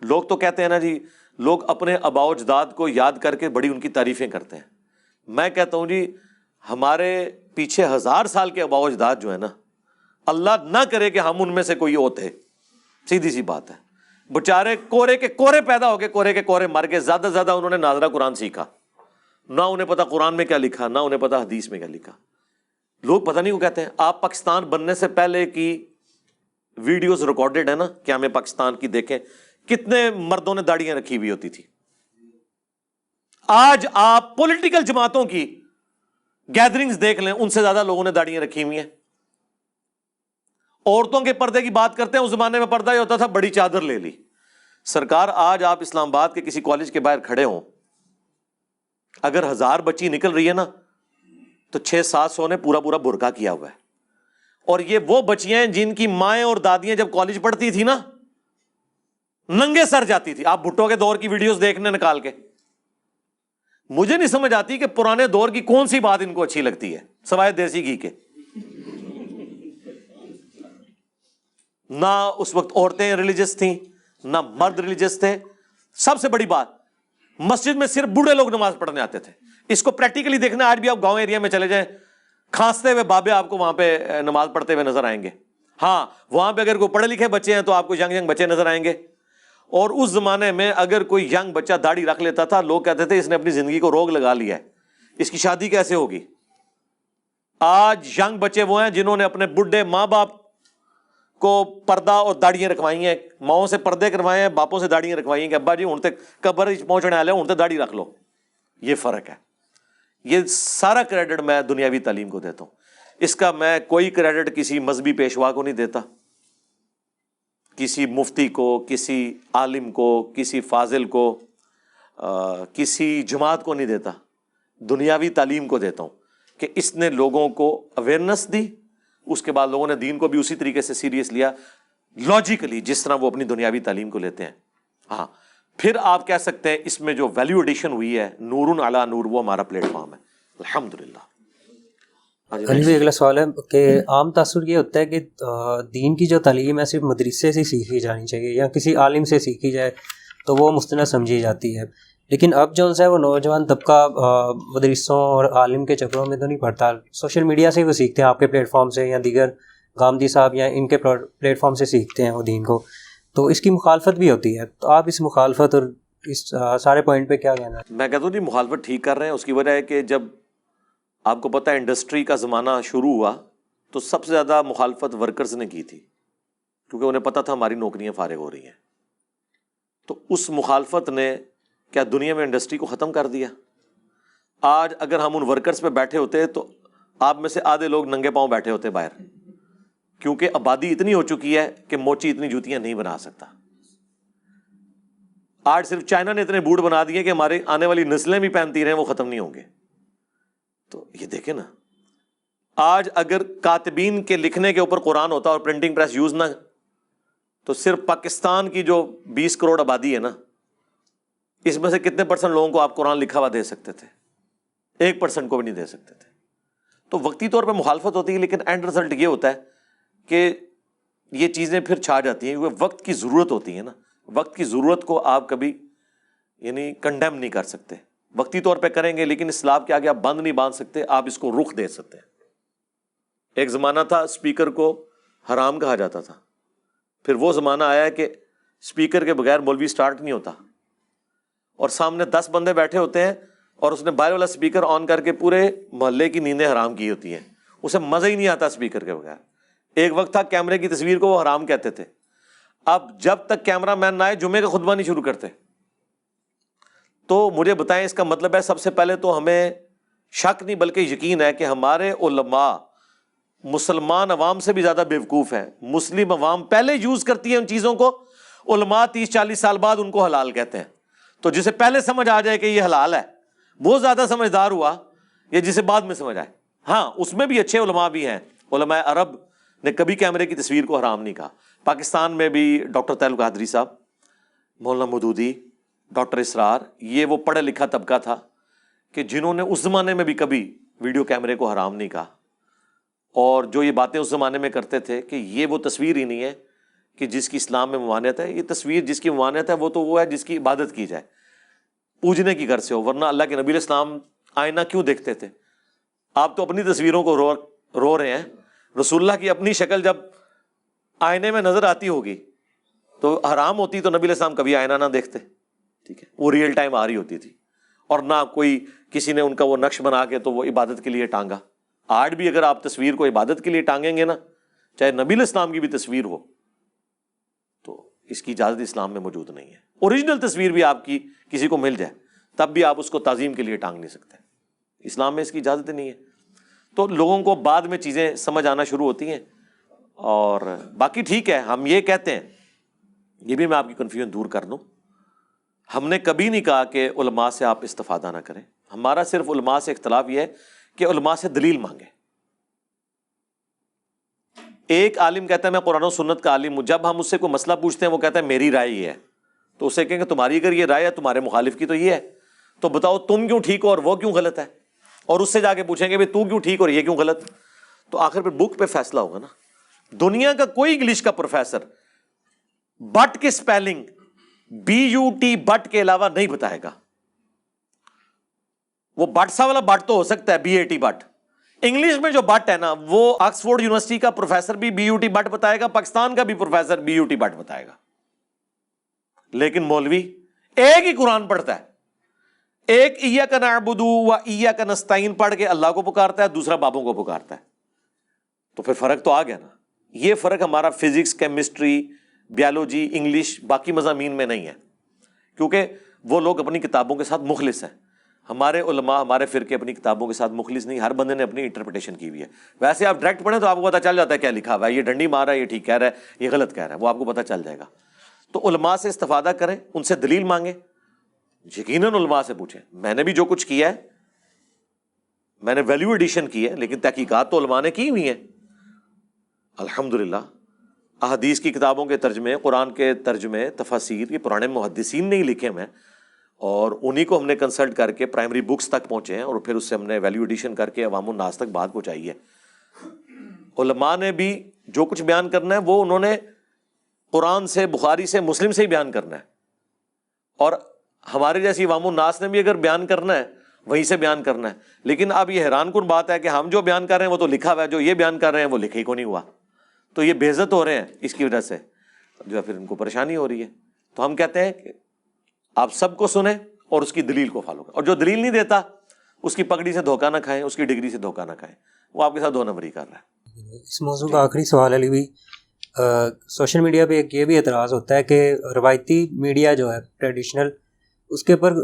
لوگ تو کہتے ہیں نا جی، لوگ اپنے آباء و اجداد کو یاد کر کے بڑی ان کی تعریفیں کرتے ہیں. میں کہتا ہوں جی ہمارے پیچھے 1000 سال کے آباء و اجداد جو ہے نا، اللہ نہ کرے کہ ہم ان میں سے کوئی ہوتے، سیدھی سی بات ہے، بچارے کورے کے کورے پیدا ہو کے کورے کے کورے مر کے، زیادہ سے زیادہ انہوں نے ناظرہ قرآن سیکھا، نہ انہیں پتا قرآن میں کیا لکھا، نہ انہیں پتا حدیث میں کیا لکھا. لوگ پتہ نہیں وہ کہتے ہیں. آپ پاکستان بننے سے پہلے کی ویڈیوز ریکارڈڈ ہے نا کہ ہمیں پاکستان کی دیکھیں، کتنے مردوں نے داڑیاں رکھی ہوئی ہوتی تھی. آج آپ پولیٹیکل جماعتوں کی گیدرنگز دیکھ لیں، ان سے زیادہ لوگوں نے داڑیاں رکھی ہوئی ہیں. عورتوں کے پردے کی بات کرتے ہیں، اس زمانے میں پردہ یہ ہوتا تھا بڑی چادر لے لی. سرکار آج آپ اسلام آباد کے کسی کالج کے باہر کھڑے ہوں، اگر 1000 بچی نکل رہی ہے نا تو 600-700 نے پورا برقع کیا ہوا ہے. اور یہ وہ بچیاں ہیں جن کی مائیں اور دادیاں جب کالج پڑھتی تھی نا ننگے سر جاتی تھی. آپ بھٹو کے دور کی ویڈیوز دیکھنے نکال کے، مجھے نہیں سمجھ آتی کہ پرانے دور کی کون سی بات ان کو اچھی لگتی ہے سوائے دیسی گھی کے. نہ اس وقت عورتیں ریلیجس تھیں، نہ مرد ریلیجس تھے. سب سے بڑی بات، مسجد میں صرف بوڑھے لوگ نماز پڑھنے آتے تھے. اس کو پریکٹیکلی دیکھنا، آج بھی آپ گاؤں ایریا میں چلے جائیں، کھانستے ہوئے بابے آپ کو وہاں پہ نماز پڑھتے ہوئے نظر آئیں گے. ہاں وہاں پہ اگر کوئی پڑھے لکھے بچے ہیں تو آپ کو ینگ بچے نظر آئیں گے. اور اس زمانے میں اگر کوئی ینگ بچہ داڑھی رکھ لیتا تھا، لوگ کہتے تھے اس نے اپنی زندگی کو روگ لگا لیا ہے، اس کی شادی کیسے ہوگی. آج ینگ بچے وہ ہیں جنہوں نے اپنے بڈھے ماں باپ کو پردہ اور داڑیاں رکھوائی ہیں، ماؤں سے پردے کروائے ہیں، باپوں سے داڑیاں رکھوائی ہیں کہ ابا جی ہوں تک قبر پہنچنے والے ہوں تک داڑھی رکھ لو. یہ فرق ہے. یہ سارا کریڈٹ میں دنیاوی تعلیم کو دیتا ہوں. اس کا میں کوئی کریڈٹ کسی مذہبی پیشوا کو نہیں دیتا، کسی مفتی کو، کسی عالم کو، کسی فاضل کو، کسی جماعت کو نہیں دیتا. دنیاوی تعلیم کو دیتا ہوں کہ اس نے لوگوں کو اویئرنیس دی، اس کے بعد لوگوں نے دین کو بھی اسی طریقے سے سیریس لیا، لاجیکلی جس طرح وہ اپنی دنیاوی تعلیم کو لیتے ہیں. ہاں پھر آپ کہہ سکتے ہیں اس میں جو ویلیو ایڈیشن ہوئی ہے، نور علی نور، وہ ہمارا پلیٹ فارم ہے الحمدللہ. اگلا سوال ہے کہ عام تاثر یہ ہوتا ہے کہ دین کی جو تعلیم ہے صرف مدرسے سے سیکھی جانی چاہیے یا کسی عالم سے سیکھی جائے تو وہ مستند سمجھی جاتی ہے، لیکن اب جو ہے وہ نوجوان طبقہ مدرسوں اور عالم کے چکروں میں تو نہیں پڑتا، سوشل میڈیا سے ہی وہ سیکھتے ہیں، آپ کے پلیٹ فارم سے یا دیگر گامدی صاحب یا ان کے پلیٹ فارم سے سیکھتے ہیں وہ دین کو، تو اس کی مخالفت بھی ہوتی ہے. تو آپ اس مخالفت اور اس سارے پوائنٹ پہ کیا کہنا ہے؟ میں کہتا ہوں جی مخالفت ٹھیک کر رہے ہیں. اس کی وجہ ہے کہ جب آپ کو پتہ ہے انڈسٹری کا زمانہ شروع ہوا تو سب سے زیادہ مخالفت ورکرز نے کی تھی، کیونکہ انہیں پتہ تھا ہماری نوکریاں فارغ ہو رہی ہیں. تو اس مخالفت نے کیا دنیا میں انڈسٹری کو ختم کر دیا؟ آج اگر ہم ان ورکرز پہ بیٹھے ہوتے تو آپ میں سے آدھے لوگ ننگے پاؤں بیٹھے ہوتے باہر، کیونکہ آبادی اتنی ہو چکی ہے کہ موچی اتنی جوتیاں نہیں بنا سکتا. آج صرف چائنا نے اتنے بوٹ بنا دیے کہ ہمارے آنے والی نسلیں بھی پہنتی رہیں، وہ ختم نہیں ہوں گے. تو یہ دیکھیں نا، آج اگر کاتبین کے لکھنے کے اوپر قرآن ہوتا اور پرنٹنگ پریس یوز نہ، تو صرف پاکستان کی جو 20 کروڑ آبادی ہے نا، اس میں سے کتنے % لوگوں کو آپ قرآن لکھا ہوا دے سکتے تھے؟ 1% کو بھی نہیں دے سکتے تھے. تو وقتی طور پہ مخالفت ہوتی ہے، لیکن اینڈ رزلٹ یہ ہوتا ہے کہ یہ چیزیں پھر چھا جاتی ہیں، کیونکہ وقت کی ضرورت ہوتی ہے نا. وقت کی ضرورت کو آپ کبھی یعنی کنڈیم نہیں کر سکتے. وقتی طور پہ کریں گے، لیکن اسلام کے آگے آپ بند نہیں باندھ سکتے، آپ اس کو رخ دے سکتے ہیں. ایک زمانہ تھا اسپیکر کو حرام کہا جاتا تھا، پھر وہ زمانہ آیا کہ اسپیکر کے بغیر مولوی سٹارٹ نہیں ہوتا، اور سامنے 10 بندے بیٹھے ہوتے ہیں اور اس نے باہر والا اسپیکر آن کر کے پورے محلے کی نیندیں حرام کی ہوتی ہیں، اسے مزہ ہی نہیں آتا اسپیکر کے بغیر. ایک وقت تھا کیمرے کی تصویر کو وہ حرام کہتے تھے، اب جب تک کیمرہ مین نہ آئے جمعے کا خطبہ نہیں شروع کرتے. تو مجھے بتائیں اس کا مطلب ہے سب سے پہلے تو ہمیں شک نہیں بلکہ یقین ہے کہ ہمارے علماء مسلمان عوام سے بھی زیادہ بیوقوف ہیں. مسلم عوام پہلے یوز کرتی ہے ان چیزوں کو، علماء 30-40 سال بعد ان کو حلال کہتے ہیں. تو جسے پہلے سمجھ آ جائے کہ یہ حلال ہے وہ زیادہ سمجھدار ہوا، یا جسے بعد میں سمجھ آئے. ہاں اس میں بھی اچھے علماء بھی ہیں، علماء عرب نے کبھی کیمرے کی تصویر کو حرام نہیں کہا. پاکستان میں بھی ڈاکٹر طاہر القادری صاحب، مولانا مودودی، ڈاکٹر اسرار، یہ وہ پڑھا لکھا طبقہ تھا کہ جنہوں نے اس زمانے میں بھی کبھی ویڈیو کیمرے کو حرام نہیں کہا. اور جو یہ باتیں اس زمانے میں کرتے تھے کہ یہ وہ تصویر ہی نہیں ہے کہ جس کی اسلام میں ممانعت ہے، یہ تصویر جس کی ممانعت ہے وہ تو وہ ہے جس کی عبادت کی جائے، پوجنے کی غرض سے ہو. ورنہ اللہ کے نبی علیہ السلام آئینہ کیوں دیکھتے تھے؟ آپ تو اپنی تصویروں کو رو رہے ہیں، رسول اللہ کی اپنی شکل جب آئینے میں نظر آتی ہوگی تو حرام ہوتی تو نبی علیہ السلام کبھی آئینہ نہ دیکھتے. ٹھیک ہے، وہ ریئل ٹائم آ رہی ہوتی تھی، اور نہ کوئی کسی نے ان کا وہ نقش بنا کے تو وہ عبادت کے لیے ٹانگا. آج بھی اگر آپ تصویر کو عبادت کے لیے ٹانگیں گے نا، چاہے نبی علیہ السلام کی بھی تصویر ہو، تو اس کی اجازت اسلام میں موجود نہیں ہے. اوریجنل تصویر بھی آپ کی کسی کو مل جائے تب بھی آپ اس کو تعظیم کے لیے ٹانگ نہیں سکتے، اسلام میں اس کی اجازت نہیں ہے. تو لوگوں کو بعد میں چیزیں سمجھ آنا شروع ہوتی ہیں. اور باقی ٹھیک ہے، ہم یہ کہتے ہیں، یہ بھی میں آپ کی کنفیوژن دور کر دوں، ہم نے کبھی نہیں کہا کہ علماء سے آپ استفادہ نہ کریں. ہمارا صرف علماء سے اختلاف یہ ہے کہ علماء سے دلیل مانگیں. ایک عالم کہتا ہے میں قرآن و سنت کا عالم ہوں، جب ہم اس سے کوئی مسئلہ پوچھتے ہیں وہ کہتا ہے میری رائے یہ ہے، تو اسے کہیں کہ تمہاری اگر یہ رائے ہے تمہارے مخالف کی تو یہ ہے، تو بتاؤ تم کیوں ٹھیک ہو اور وہ کیوں غلط ہے. اور اس سے جا کے پوچھیں گے بھائی تو کیوں ٹھیک اور یہ کیوں غلط، تو آخر پھر بک پہ فیصلہ ہوگا نا. دنیا کا کوئی انگلش کا پروفیسر بٹ کے سپیلنگ BUT بٹ کے علاوہ نہیں بتائے گا. وہ بٹ سا والا بٹ تو ہو سکتا ہے BAT بٹ، انگلش میں جو بٹ ہے نا وہ آکسفورڈ یونیورسٹی کا پروفیسر بھی BUT بٹ بتائے گا، پاکستان کا بھی پروفیسر BUT بٹ بتائے گا. لیکن مولوی ایک ہی قرآن پڑھتا ہے، ایک ایاک نعبد و ایاک نستعین پڑھ کے اللہ کو پکارتا ہے، دوسرا بابوں کو پکارتا ہے. تو پھر فرق تو آ گیا نا. یہ فرق ہمارا فزکس، کیمسٹری، بیالوجی، انگلش، باقی مضامین میں نہیں ہے، کیونکہ وہ لوگ اپنی کتابوں کے ساتھ مخلص ہیں. ہمارے علماء، ہمارے فرقے اپنی کتابوں کے ساتھ مخلص نہیں، ہر بندے نے اپنی انٹرپریٹیشن کی ہوئی ہے. ویسے آپ ڈائریکٹ پڑھیں تو آپ کو پتہ چل جاتا ہے کیا لکھا ہوا ہے، یہ ڈنڈی مار رہا ہے، یہ ٹھیک کہہ رہا ہے، یہ غلط کہہ رہا ہے، وہ آپ کو پتہ چل جائے گا. تو علماء سے استفادہ کریں، ان سے دلیل مانگیں، یقیناً علماء سے پوچھیں. میں نے بھی جو کچھ کیا ہے میں نے ویلیو ایڈیشن کی ہے، لیکن تحقیقات تو علماء نے کی ہوئی ہیں الحمدللہ. احادیث کی کتابوں کے ترجمے، قرآن کے ترجمے، تفاسیر، یہ پرانے محدثین نے ہی لکھے ہیں، اور انہی کو ہم نے کنسلٹ کر کے پرائمری بکس تک پہنچے ہیں، اور پھر اس سے ہم نے ویلیو ایڈیشن کر کے عوام الناس تک بات پہنچائی ہے. علماء نے بھی جو کچھ بیان کرنا ہے وہ انہوں نے قرآن سے، بخاری سے، مسلم سے ہی بیان کرنا ہے، اور ہمارے جیسی عوام الناس نے بھی اگر بیان کرنا ہے وہیں سے بیان کرنا ہے. لیکن اب یہ حیران کن بات ہے کہ ہم جو بیان کر رہے ہیں وہ تو لکھا ہوا ہے، جو یہ بیان کر رہے ہیں وہ لکھے ہی کو نہیں ہوا، تو یہ بے عزت ہو رہے ہیں. اس کی وجہ سے جو ہے پھر ان کو پریشانی ہو رہی ہے. تو ہم کہتے ہیں کہ آپ سب کو سنیں اور اس کی دلیل کو فالو کریں، اور جو دلیل نہیں دیتا اس کی پگڑی سے دھوکہ نہ کھائیں، اس کی ڈگری سے دھوکہ نہ کھائیں، وہ آپ کے ساتھ 2 نمبری کر رہا ہے. اس موضوع کا آخری سوال علی بھی، سوشل میڈیا پہ ایک یہ بھی اعتراض ہوتا ہے کہ روایتی میڈیا جو ہے ٹریڈیشنل، اس کے اوپر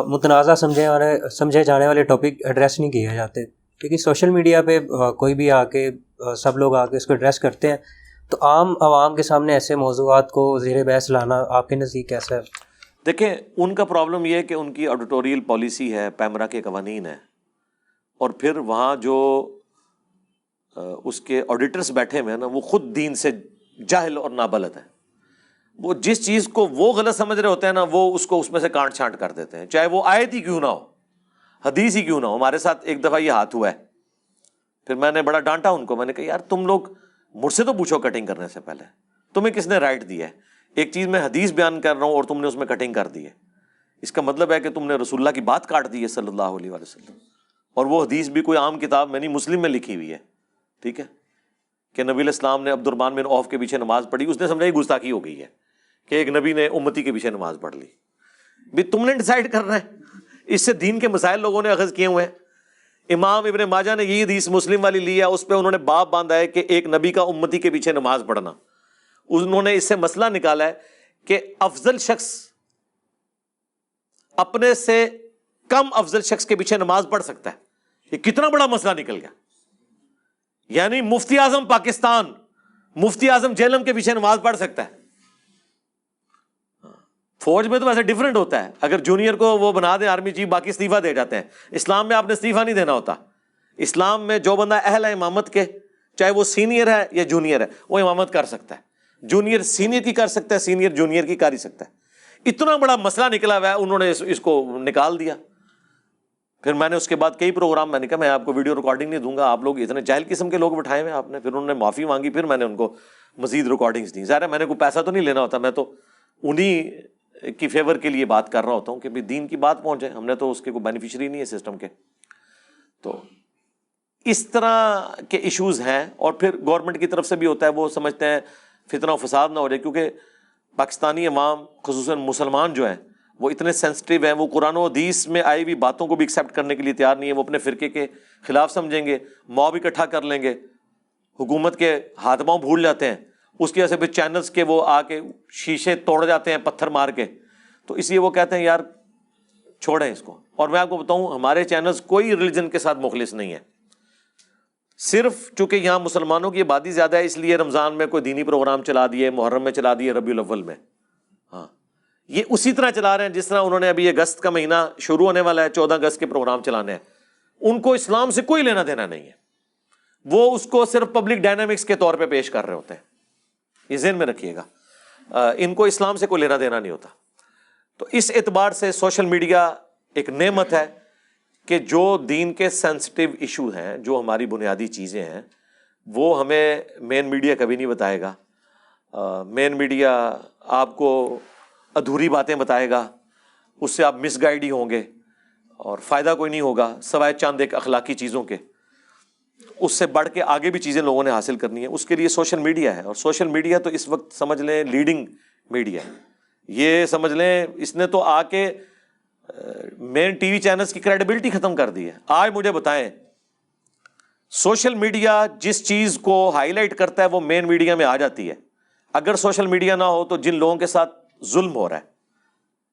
متنازع سمجھے جانے والے ٹاپک ایڈریس نہیں کیے جاتے، کیونکہ سوشل میڈیا پہ کوئی بھی آ کے، سب لوگ آ کے اس کو ایڈریس کرتے ہیں، تو عام عوام کے سامنے ایسے موضوعات کو زیر بحث لانا آپ کے نزدیک کیسا ہے؟ دیکھیں ان کا پرابلم یہ ہے کہ ان کی آڈیٹوریل پالیسی ہے، پیمرا کے قوانین ہیں، اور پھر وہاں جو اس کے آڈیٹرز بیٹھے ہوئے ہیں نا وہ خود دین سے جاہل اور نابلد ہیں. وہ جس چیز کو وہ غلط سمجھ رہے ہوتے ہیں نا وہ اس میں سے کانٹ چھانٹ کر دیتے ہیں، چاہے وہ آیت ہی کیوں نہ ہو، حدیث ہی کیوں نہ ہو. ہمارے ساتھ ایک دفعہ یہ ہاتھ ہوا ہے، پھر میں نے بڑا ڈانٹا ان کو. میں نے کہا یار تم لوگ مجھ سے تو پوچھو کٹنگ کرنے سے پہلے، تمہیں کس نے رائٹ دیا ہے؟ ایک چیز میں حدیث بیان کر رہا ہوں اور تم نے اس میں کٹنگ کر دی ہے، اس کا مطلب ہے کہ تم نے رسول اللہ کی بات کاٹ دی ہے صلی اللہ علیہ وسلم. اور وہ حدیث بھی کوئی عام کتاب میں نہیں، مسلم میں لکھی ہوئی ہے، ٹھیک ہے، کہ نبی علیہ السلام نے عبد الرحمن بن عوف کے پیچھے نماز پڑھی. اس نے سمجھا یہ گستاخی ہو گئی ہے کہ ایک نبی نے امتی کے پیچھے نماز پڑھ لی. بھی تم نے ڈیسائیڈ کرنا ہے، اس سے دین کے مسائل لوگوں نے اخذ کیے ہوئے ہیں. امام ابن ماجہ نے یہ حدیث مسلم والی لی ہے، اس پہ انہوں نے باب باندھا ہے کہ ایک نبی کا امتی کے پیچھے نماز پڑھنا. انہوں نے اس سے مسئلہ نکالا ہے کہ افضل شخص اپنے سے کم افضل شخص کے پیچھے نماز پڑھ سکتا ہے. یہ کتنا بڑا مسئلہ نکل گیا. یعنی مفتی اعظم پاکستان، مفتی اعظم جہلم کے پیچھے نماز پڑھ سکتا ہے. فوج میں تو ویسے ڈیفرنٹ ہوتا ہے، اگر جونیئر کو وہ بنا دیں آرمی چیف باقی استعفیٰ دے جاتے ہیں. اسلام میں آپ نے استعفیٰ نہیں دینا ہوتا. اسلام میں جو بندہ اہل ہے امامت کے، چاہے وہ سینئر ہے یا جونیئر ہے، وہ امامت کر سکتا ہے. جونیئر سینئر کی کر سکتا ہے، سینئر جونیئر کی کر ہی سکتا ہے. اتنا بڑا مسئلہ نکلا ہوا ہے، انہوں نے اس کو نکال دیا. پھر میں نے اس کے بعد کئی پروگرام میں نے کہا میں آپ کو ویڈیو ریکارڈنگ نہیں دوں گا، آپ لوگ اتنے جاہل قسم کے لوگ بٹھائے ہوئے آپ نے. پھر انہوں نے معافی مانگی، پھر میں نے ان کو مزید ریکارڈنگز دی. ظاہر ہے میں نے کوئی پیسہ تو نہیں لینا ہوتا، میں تو انہی کی فیور کے لیے بات کر رہا ہوتا ہوں کہ بھی دین کی بات پہنچ جائے. ہم نے تو اس کے کوئی بینیفیشری نہیں ہے سسٹم کے. تو اس طرح کے ایشوز ہیں. اور پھر گورنمنٹ کی طرف سے بھی ہوتا ہے، وہ سمجھتے ہیں فتنہ و فساد نہ ہو جائے، کیونکہ پاکستانی عوام خصوصاً مسلمان جو ہیں وہ اتنے سینسٹیو ہیں، وہ قرآن و حدیث میں آئی ہوئی باتوں کو بھی ایکسیپٹ کرنے کے لیے تیار نہیں ہے. وہ اپنے فرقے کے خلاف سمجھیں گے، موب اکٹھا کر لیں گے، حکومت کے ہاتھ پاؤں بھول جاتے ہیں. اس کی وجہ سے پھر چینلز کے وہ آ کے شیشے توڑ جاتے ہیں پتھر مار کے. تو اس لیے وہ کہتے ہیں یار چھوڑیں اس کو. اور میں آپ کو بتاؤں ہمارے چینلز کوئی ریلیجن کے ساتھ مخلص نہیں ہے. صرف چونکہ یہاں مسلمانوں کی آبادی زیادہ ہے اس لیے رمضان میں کوئی دینی پروگرام چلا دیے، محرم میں چلا دیے، ربیع الاول میں. ہاں یہ اسی طرح چلا رہے ہیں جس طرح انہوں نے ابھی اگست کا مہینہ شروع ہونے والا ہے، 14 اگست کے پروگرام چلانے ہیں. ان کو اسلام سے کوئی لینا دینا نہیں ہے، وہ اس کو صرف پبلک ڈائنامکس کے طور پہ پیش کر رہے ہوتے ہیں. یہ ذہن میں رکھیے گا، ان کو اسلام سے کوئی لینا دینا نہیں ہوتا. تو اس اعتبار سے سوشل میڈیا ایک نعمت ہے کہ جو دین کے سینسٹیو ایشو ہیں، جو ہماری بنیادی چیزیں ہیں، وہ ہمیں مین میڈیا کبھی نہیں بتائے گا. مین میڈیا آپ کو ادھوری باتیں بتائے گا، اس سے آپ مس گائیڈ ہی ہوں گے اور فائدہ کوئی نہیں ہوگا سوائے چند ایک اخلاقی چیزوں کے. اس سے بڑھ کے آگے بھی چیزیں لوگوں نے حاصل کرنی ہیں، اس کے لیے سوشل میڈیا ہے. اور سوشل میڈیا تو اس وقت سمجھ لیں لیڈنگ میڈیا ہے. یہ سمجھ لیں اس نے تو آ کے مین ٹی وی چینلز کی کریڈیبلٹی ختم کر دی ہے. آج مجھے بتائیں سوشل میڈیا جس چیز کو ہائی لائٹ کرتا ہے وہ مین میڈیا میں آ جاتی ہے. اگر سوشل میڈیا نہ ہو تو جن لوگوں کے ساتھ ظلم ہو رہا ہے،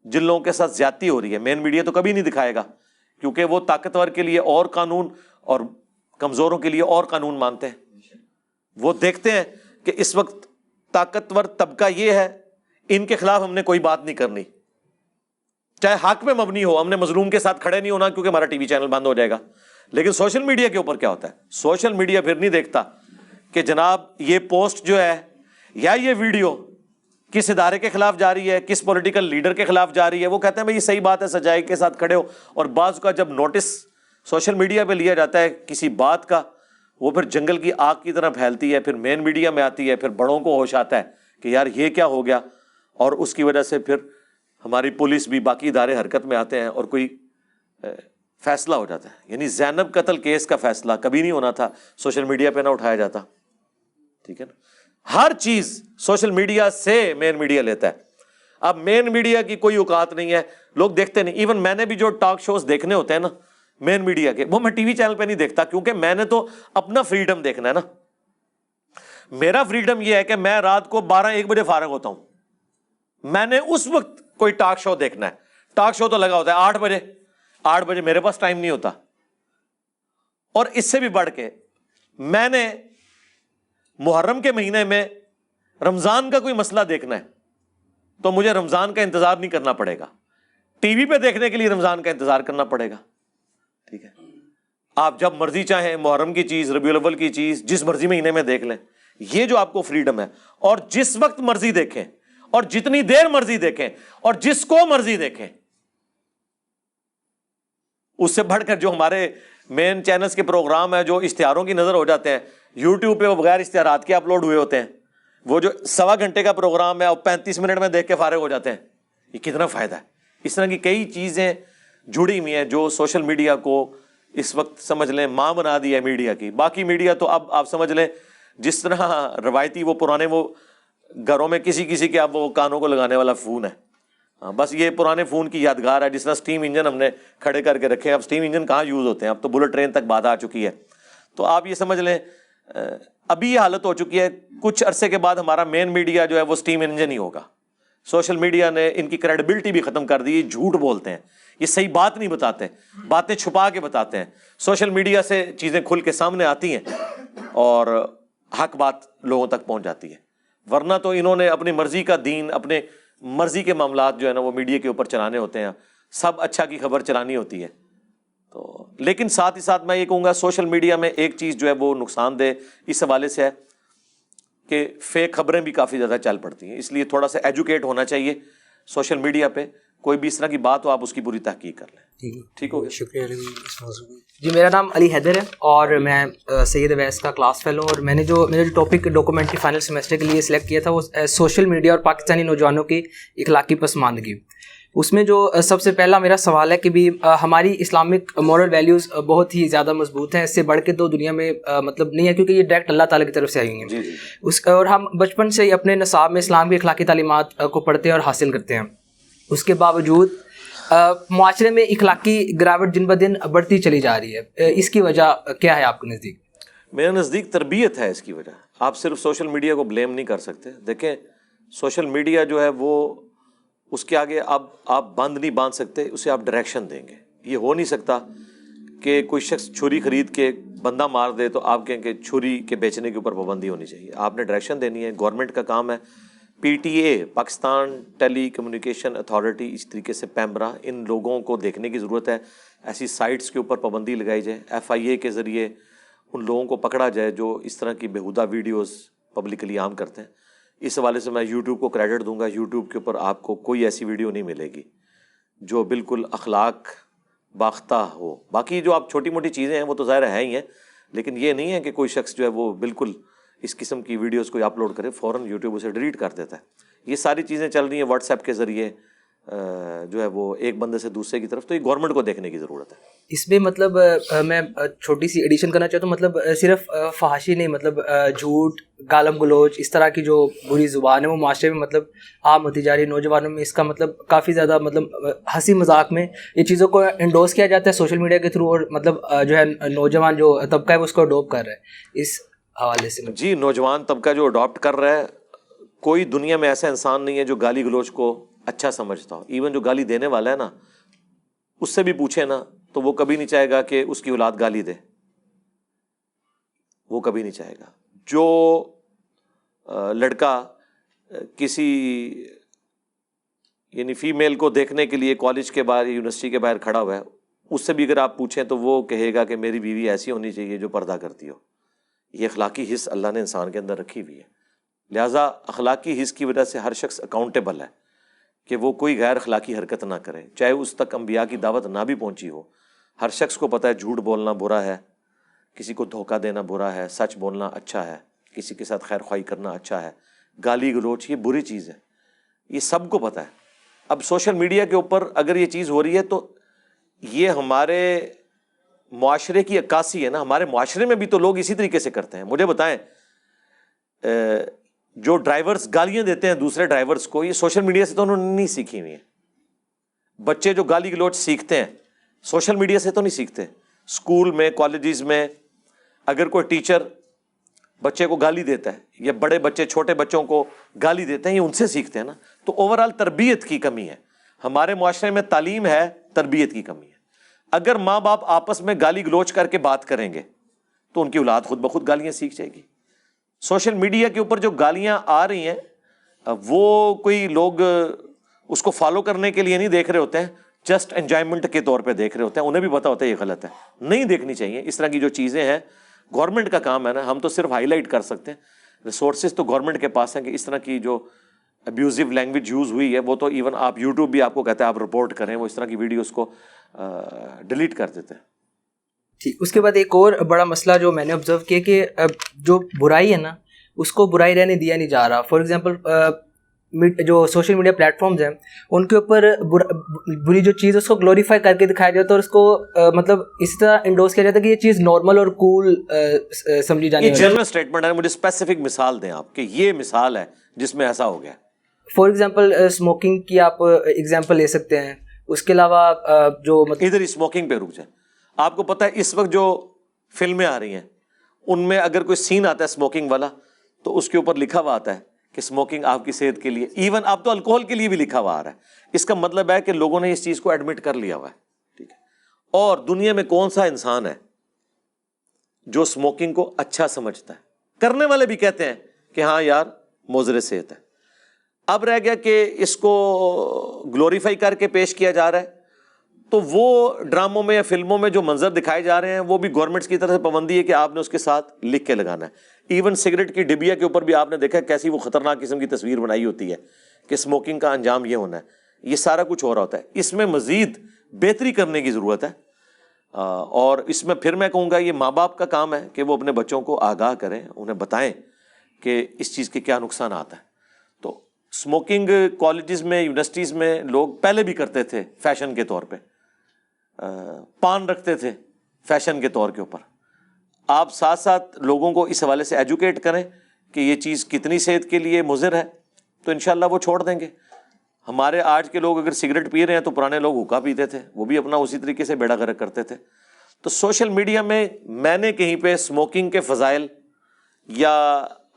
جن لوگوں کے ساتھ زیادتی ہو رہی ہے، مین میڈیا تو کبھی نہیں دکھائے گا، کیونکہ وہ طاقتور کے لیے اور قانون اور کمزوروں کے لیے اور قانون مانتے ہیں. وہ دیکھتے ہیں کہ اس وقت طاقتور طبقہ یہ ہے، ان کے خلاف ہم نے کوئی بات نہیں کرنی، چاہے حق میں مبنی ہو. ہم نے مظلوم کے ساتھ کھڑے نہیں ہونا کیونکہ ہمارا ٹی وی چینل بند ہو جائے گا. لیکن سوشل میڈیا کے اوپر کیا ہوتا ہے؟ سوشل میڈیا پھر نہیں دیکھتا کہ جناب یہ پوسٹ جو ہے یا یہ ویڈیو کس ادارے کے خلاف جا رہی ہے، کس پولیٹیکل لیڈر کے خلاف جا رہی ہے. وہ کہتے ہیں بھائی یہ صحیح بات ہے، سچائی کے ساتھ کھڑے ہو. اور بعض کا جب نوٹس سوشل میڈیا پہ لیا جاتا ہے کسی بات کا، وہ پھر جنگل کی آگ کی طرح پھیلتی ہے، پھر مین میڈیا میں آتی ہے، پھر بڑوں کو ہوش آتا ہے کہ یار یہ کیا ہو گیا. اور اس کی وجہ سے پھر ہماری پولیس بھی باقی ادارے حرکت میں آتے ہیں اور کوئی فیصلہ ہو جاتا ہے. یعنی زینب قتل کیس کا فیصلہ کبھی نہیں ہونا تھا سوشل میڈیا پہ نہ اٹھایا جاتا. ٹھیک ہے نا، ہر چیز سوشل میڈیا سے مین میڈیا لیتا ہے. اب مین میڈیا کی کوئی اوقات نہیں ہے، لوگ دیکھتے نہیں. ایون میں نے بھی جو ٹاک شوز دیکھنے ہوتے ہیں نا مین میڈیا کے، وہ میں ٹی وی چینل پہ نہیں دیکھتا، کیونکہ میں نے تو اپنا فریڈم دیکھنا ہے نا. میرا فریڈم یہ ہے کہ میں رات کو 12-1 بجے فارغ ہوتا ہوں، میں نے اس وقت کوئی ٹاک شو دیکھنا ہے. ٹاک شو تو لگا ہوتا ہے 8 بجے میرے پاس ٹائم نہیں ہوتا. اور اس سے بھی بڑھ کے میں نے محرم کے مہینے میں رمضان کا کوئی مسئلہ دیکھنا ہے، تو مجھے رمضان کا انتظار نہیں کرنا پڑے گا، ٹی وی پہ دیکھنے کے لیے رمضان کا انتظار کرنا پڑے گا. ٹھیک ہے، آپ جب مرضی چاہیں محرم کی چیز، ربیع الاول کی چیز جس مرضی مہینے میں دیکھ لیں، یہ جو آپ کو فریڈم ہے. اور جس وقت مرضی دیکھیں اور جتنی دیر مرضی دیکھیں اور جس کو مرضی دیکھیں. اس سے بڑھ کر جو ہمارے مین چینلز کے پروگرام ہیں جو اشتہاروں کی نظر ہو جاتے ہیں، یوٹیوب پہ وہ بغیر اشتہارات کے اپلوڈ ہوئے ہوتے ہیں. وہ جو 1.25 گھنٹے کا پروگرام ہے اور 35 منٹ میں دیکھ کے فارغ ہو جاتے ہیں. یہ کتنا فائدہ ہے. اس طرح کی کئی چیزیں جڑی ہوئی ہیں جو سوشل میڈیا کو اس وقت سمجھ لیں ماں بنا دی ہے میڈیا کی. باقی میڈیا تو اب آپ سمجھ لیں جس طرح روایتی وہ پرانے وہ گھروں میں کسی کسی کے اب وہ کانوں کو لگانے والا فون ہے. بس یہ پرانے فون کی یادگار ہے. جس طرح اسٹیم انجن ہم نے کھڑے کر کے رکھے ہیں، اب اسٹیم انجن کہاں یوز ہوتے ہیں، اب تو بلٹ ٹرین تک بات آ چکی ہے. تو آپ یہ سمجھ لیں ابھی یہ حالت ہو چکی ہے. کچھ عرصے کے بعد ہمارا مین میڈیا جو ہے وہ اسٹیم انجن ہی ہوگا. سوشل میڈیا نے ان کی کریڈیبلٹی بھی ختم کر دی. جھوٹ بولتے ہیں، یہ صحیح بات نہیں بتاتے، باتیں چھپا کے بتاتے ہیں. سوشل میڈیا سے چیزیں کھل کے سامنے آتی ہیں اور حق بات لوگوں تک پہنچ جاتی ہے. ورنہ تو انہوں نے اپنی مرضی کا دین، اپنے مرضی کے معاملات جو ہے نا وہ میڈیا کے اوپر چلانے ہوتے ہیں. سب اچھا کی خبر چلانی ہوتی ہے. تو لیکن ساتھ ہی ساتھ میں یہ کہوں گا سوشل میڈیا میں ایک چیز جو ہے وہ نقصان دہ اس حوالے سے ہے کہ فیک خبریں بھی کافی زیادہ چل پڑتی ہیں. اس لیے تھوڑا سا ایجوکیٹ ہونا چاہیے سوشل میڈیا پہ. کوئی بھی اس طرح کی بات ہو آپ اس کی پوری تحقیق کر لیں. ٹھیک ہو گیا، شکریہ اس موضوع میں. جی میرا نام علی حیدر ہے اور میں سید اویس کا کلاس فیلو ہوں. اور میرا جو ٹاپک ڈاکومنٹری فائنل سیمسٹر کے لیے سلیکٹ کیا تھا وہ سوشل میڈیا اور پاکستانی نوجوانوں کی اخلاقی پسماندگی. اس میں جو سب سے پہلا میرا سوال ہے کہ بھی ہماری اسلامک مورل ویلیوز بہت ہی زیادہ مضبوط ہیں، اس سے بڑھ کے تو دنیا میں مطلب نہیں ہے، کیونکہ یہ ڈائریکٹ اللہ تعالیٰ کی طرف سے آئی ہیں. اور ہم بچپن سے ہی اپنے نصاب میں اسلام کی اخلاقی تعلیمات کو پڑھتے ہیں اور حاصل کرتے ہیں. اس کے باوجود معاشرے میں اخلاقی گراوٹ دن بدن بڑھتی چلی جا رہی ہے. اس کی وجہ کیا ہے آپ کے نزدیک؟ میرے نزدیک تربیت ہے اس کی وجہ. آپ صرف سوشل میڈیا کو بلیم نہیں کر سکتے. دیکھیں سوشل میڈیا جو ہے وہ اس کے آگے اب آپ بند نہیں باندھ سکتے، اسے آپ ڈائریکشن دیں گے. یہ ہو نہیں سکتا کہ کوئی شخص چھری خرید کے بندہ مار دے تو آپ کہیں کہ چھری کے بیچنے کے اوپر پابندی ہونی چاہیے. آپ نے ڈائریکشن دینی ہے. گورنمنٹ کا کام ہے. P T A Pakistan telecommunication authority, اس طریقے سے پیمرا، ان لوگوں کو دیکھنے کی ضرورت ہے. ایسی سائٹس کے اوپر پابندی لگائی جائے. ایف آئی اے کے ذریعے ان لوگوں کو پکڑا جائے جو اس طرح کی بیہودہ ویڈیوز پبلکلی عام کرتے ہیں. اس حوالے سے میں یوٹیوب کو کریڈٹ دوں گا. یوٹیوب کے اوپر آپ کو کوئی ایسی ویڈیو نہیں ملے گی جو بالکل اخلاق باختہ ہو. باقی جو آپ چھوٹی موٹی چیزیں ہیں وہ تو ظاہر ہے ہی ہیں، لیکن یہ نہیں ہے کہ کوئی شخص جو ہے وہ بالکل اس قسم کی ویڈیوز کو اپلوڈ کرے فوراً یوٹیوب اسے ڈیلیٹ کر دیتا ہے. یہ ساری چیزیں چل رہی ہیں واٹس ایپ کے ذریعے جو ہے وہ ایک بندے سے دوسرے کی طرف. تو یہ گورنمنٹ کو دیکھنے کی ضرورت ہے. اس میں مطلب میں چھوٹی سی ایڈیشن کرنا چاہتا ہوں. مطلب صرف فحاشی نہیں، مطلب جھوٹ، گالم گلوچ، اس طرح کی جو بری زبان ہے وہ معاشرے میں مطلب عام ہوتی جا رہی ہے. نوجوانوں میں اس کا مطلب کافی زیادہ مطلب ہنسی مذاق میں یہ چیزوں کو انڈورس کیا جاتا ہے سوشل میڈیا کے تھرو، اور مطلب جو ہے نوجوان جو طبقہ ہے وہ اس کو اڈاپٹ کر رہا ہے. اس حوالے سے جی نوجوان طبقہ جو اڈاپٹ کر رہا ہے، کوئی دنیا میں ایسا انسان نہیں ہے جو گالی گلوچ کو اچھا سمجھتا ہو. ایون جو گالی دینے والا ہے نا، اس سے بھی پوچھے نا تو وہ کبھی نہیں چاہے گا کہ اس کی اولاد گالی دے. وہ کبھی نہیں چاہے گا. جو لڑکا کسی یعنی فیمیل کو دیکھنے کے لیے کالج کے باہر یونیورسٹی کے باہر کھڑا ہوا ہے، اس سے بھی اگر آپ پوچھیں تو وہ کہے گا کہ میری بیوی ایسی ہونی چاہیے جو پردہ کرتی ہو. یہ اخلاقی حص اللہ نے انسان کے اندر رکھی ہوئی ہے. لہٰذا اخلاقی حص کی وجہ سے ہر شخص اکاؤنٹیبل ہے کہ وہ کوئی غیر اخلاقی حرکت نہ کرے، چاہے اس تک انبیاء کی دعوت نہ بھی پہنچی ہو. ہر شخص کو پتہ ہے جھوٹ بولنا برا ہے، کسی کو دھوکہ دینا برا ہے، سچ بولنا اچھا ہے، کسی کے ساتھ خیر خواہی کرنا اچھا ہے. گالی گلوچ یہ بری چیز ہے، یہ سب کو پتہ ہے. اب سوشل میڈیا کے اوپر اگر یہ چیز ہو رہی ہے تو یہ ہمارے معاشرے کی عکاسی ہے نا. ہمارے معاشرے میں بھی تو لوگ اسی طریقے سے کرتے ہیں. مجھے بتائیں جو ڈرائیورز گالیاں دیتے ہیں دوسرے ڈرائیورز کو، یہ سوشل میڈیا سے تو انہوں نے نہیں سیکھی ہوئی ہیں. بچے جو گالی گلوچ سیکھتے ہیں سوشل میڈیا سے تو نہیں سیکھتے. اسکول میں کالجز میں اگر کوئی ٹیچر بچے کو گالی دیتا ہے یا بڑے بچے چھوٹے بچوں کو گالی دیتے ہیں، یہ ان سے سیکھتے ہیں نا. تو اوور آل تربیت کی کمی ہے ہمارے معاشرے میں. تعلیم ہے، تربیت کی کمی ہے. اگر ماں باپ آپس میں گالی گلوچ کر کے بات کریں گے تو ان کی اولاد خود بخود گالیاں سیکھ جائے گی. سوشل میڈیا کے اوپر جو گالیاں آ رہی ہیں وہ کوئی لوگ اس کو فالو کرنے کے لیے نہیں دیکھ رہے ہوتے ہیں, جسٹ انجوائمنٹ کے طور پہ دیکھ رہے ہوتے ہیں, انہیں بھی پتا ہوتا ہے یہ غلط ہے, نہیں دیکھنی چاہیے اس طرح کی جو چیزیں ہیں. گورنمنٹ کا کام ہے نا, ہم تو صرف ہائی لائٹ کر سکتے ہیں, ریسورسز تو گورنمنٹ کے پاس ہیں کہ اس طرح کی جو ابیوزو لینگویج یوز ہوئی ہے وہ تو ایون آپ یوٹیوب بھی آپ کو کہتا ہے آپ رپورٹ کریں, وہ اس طرح کی ویڈیوز کو ڈیلیٹ کر دیتے ہیں. ٹھیک. اس کے بعد ایک اور بڑا مسئلہ جو میں نے آبزرو کیا کہ جو برائی ہے نا اس کو برائی رہنے دیا نہیں جا رہا. فار ایگزامپل جو سوشل میڈیا پلیٹ فارمز ہیں ان کے اوپر بری جو چیز ہے اس کو گلوریفائی کر کے دکھایا جاتا ہے, اور اس کو مطلب اسی طرح انڈورس کیا جاتا ہے کہ یہ چیز نارمل اور کول سمجھی جانی ہے. یہ جنرل اسٹیٹمنٹ ہے, مجھے اسپیسیفک مثال دیں آپ کہ یہ مثال ہے جس میں ایسا ہو گیا. فار ایگزامپل اسموکنگ کی آپ ایگزامپل لے سکتے ہیں. اس کے علاوہ جو ادھر اسموکنگ پہ رک جائیں. آپ کو پتہ ہے اس وقت جو فلمیں آ رہی ہیں ان میں اگر کوئی سین آتا ہے اسموکنگ والا تو اس کے اوپر لکھا ہوا آتا ہے کہ اسموکنگ آپ کی صحت کے لیے, ایون آپ تو الکوہل کے لیے بھی لکھا ہوا آ رہا ہے. اس کا مطلب ہے کہ لوگوں نے اس چیز کو ایڈمٹ کر لیا ہوا ہے. ٹھیک ہے, اور دنیا میں کون سا انسان ہے جو اسموکنگ کو اچھا سمجھتا ہے؟ کرنے والے بھی کہتے ہیں کہ ہاں یار مضر صحت ہے. اب رہ گیا کہ اس کو گلوریفائی کر کے پیش کیا جا رہا ہے, تو وہ ڈراموں میں یا فلموں میں جو منظر دکھائے جا رہے ہیں وہ بھی گورنمنٹس کی طرف سے پابندی ہے کہ آپ نے اس کے ساتھ لکھ کے لگانا ہے. ایون سگریٹ کی ڈبیا کے اوپر بھی آپ نے دیکھا کیسی وہ خطرناک قسم کی تصویر بنائی ہوتی ہے کہ اسموکنگ کا انجام یہ ہونا ہے. یہ سارا کچھ ہو رہا ہوتا ہے. اس میں مزید بہتری کرنے کی ضرورت ہے, اور اس میں پھر میں کہوں گا یہ ماں باپ کا کام ہے کہ وہ اپنے بچوں کو آگاہ کریں, انہیں بتائیں کہ اس چیز کے کیا نقصانات ہیں. تو اسموکنگ کالجز میں یونیورسٹیز میں لوگ پہلے بھی کرتے تھے فیشن کے طور پہ, پان رکھتے تھے فیشن کے طور کے اوپر. آپ ساتھ ساتھ لوگوں کو اس حوالے سے ایجوکیٹ کریں کہ یہ چیز کتنی صحت کے لیے مضر ہے, تو انشاءاللہ وہ چھوڑ دیں گے. ہمارے آج کے لوگ اگر سگریٹ پی رہے ہیں تو پرانے لوگ حقہ پیتے تھے, وہ بھی اپنا اسی طریقے سے بیڑا غرق کرتے تھے. تو سوشل میڈیا میں نے کہیں پہ اسموکنگ کے فضائل یا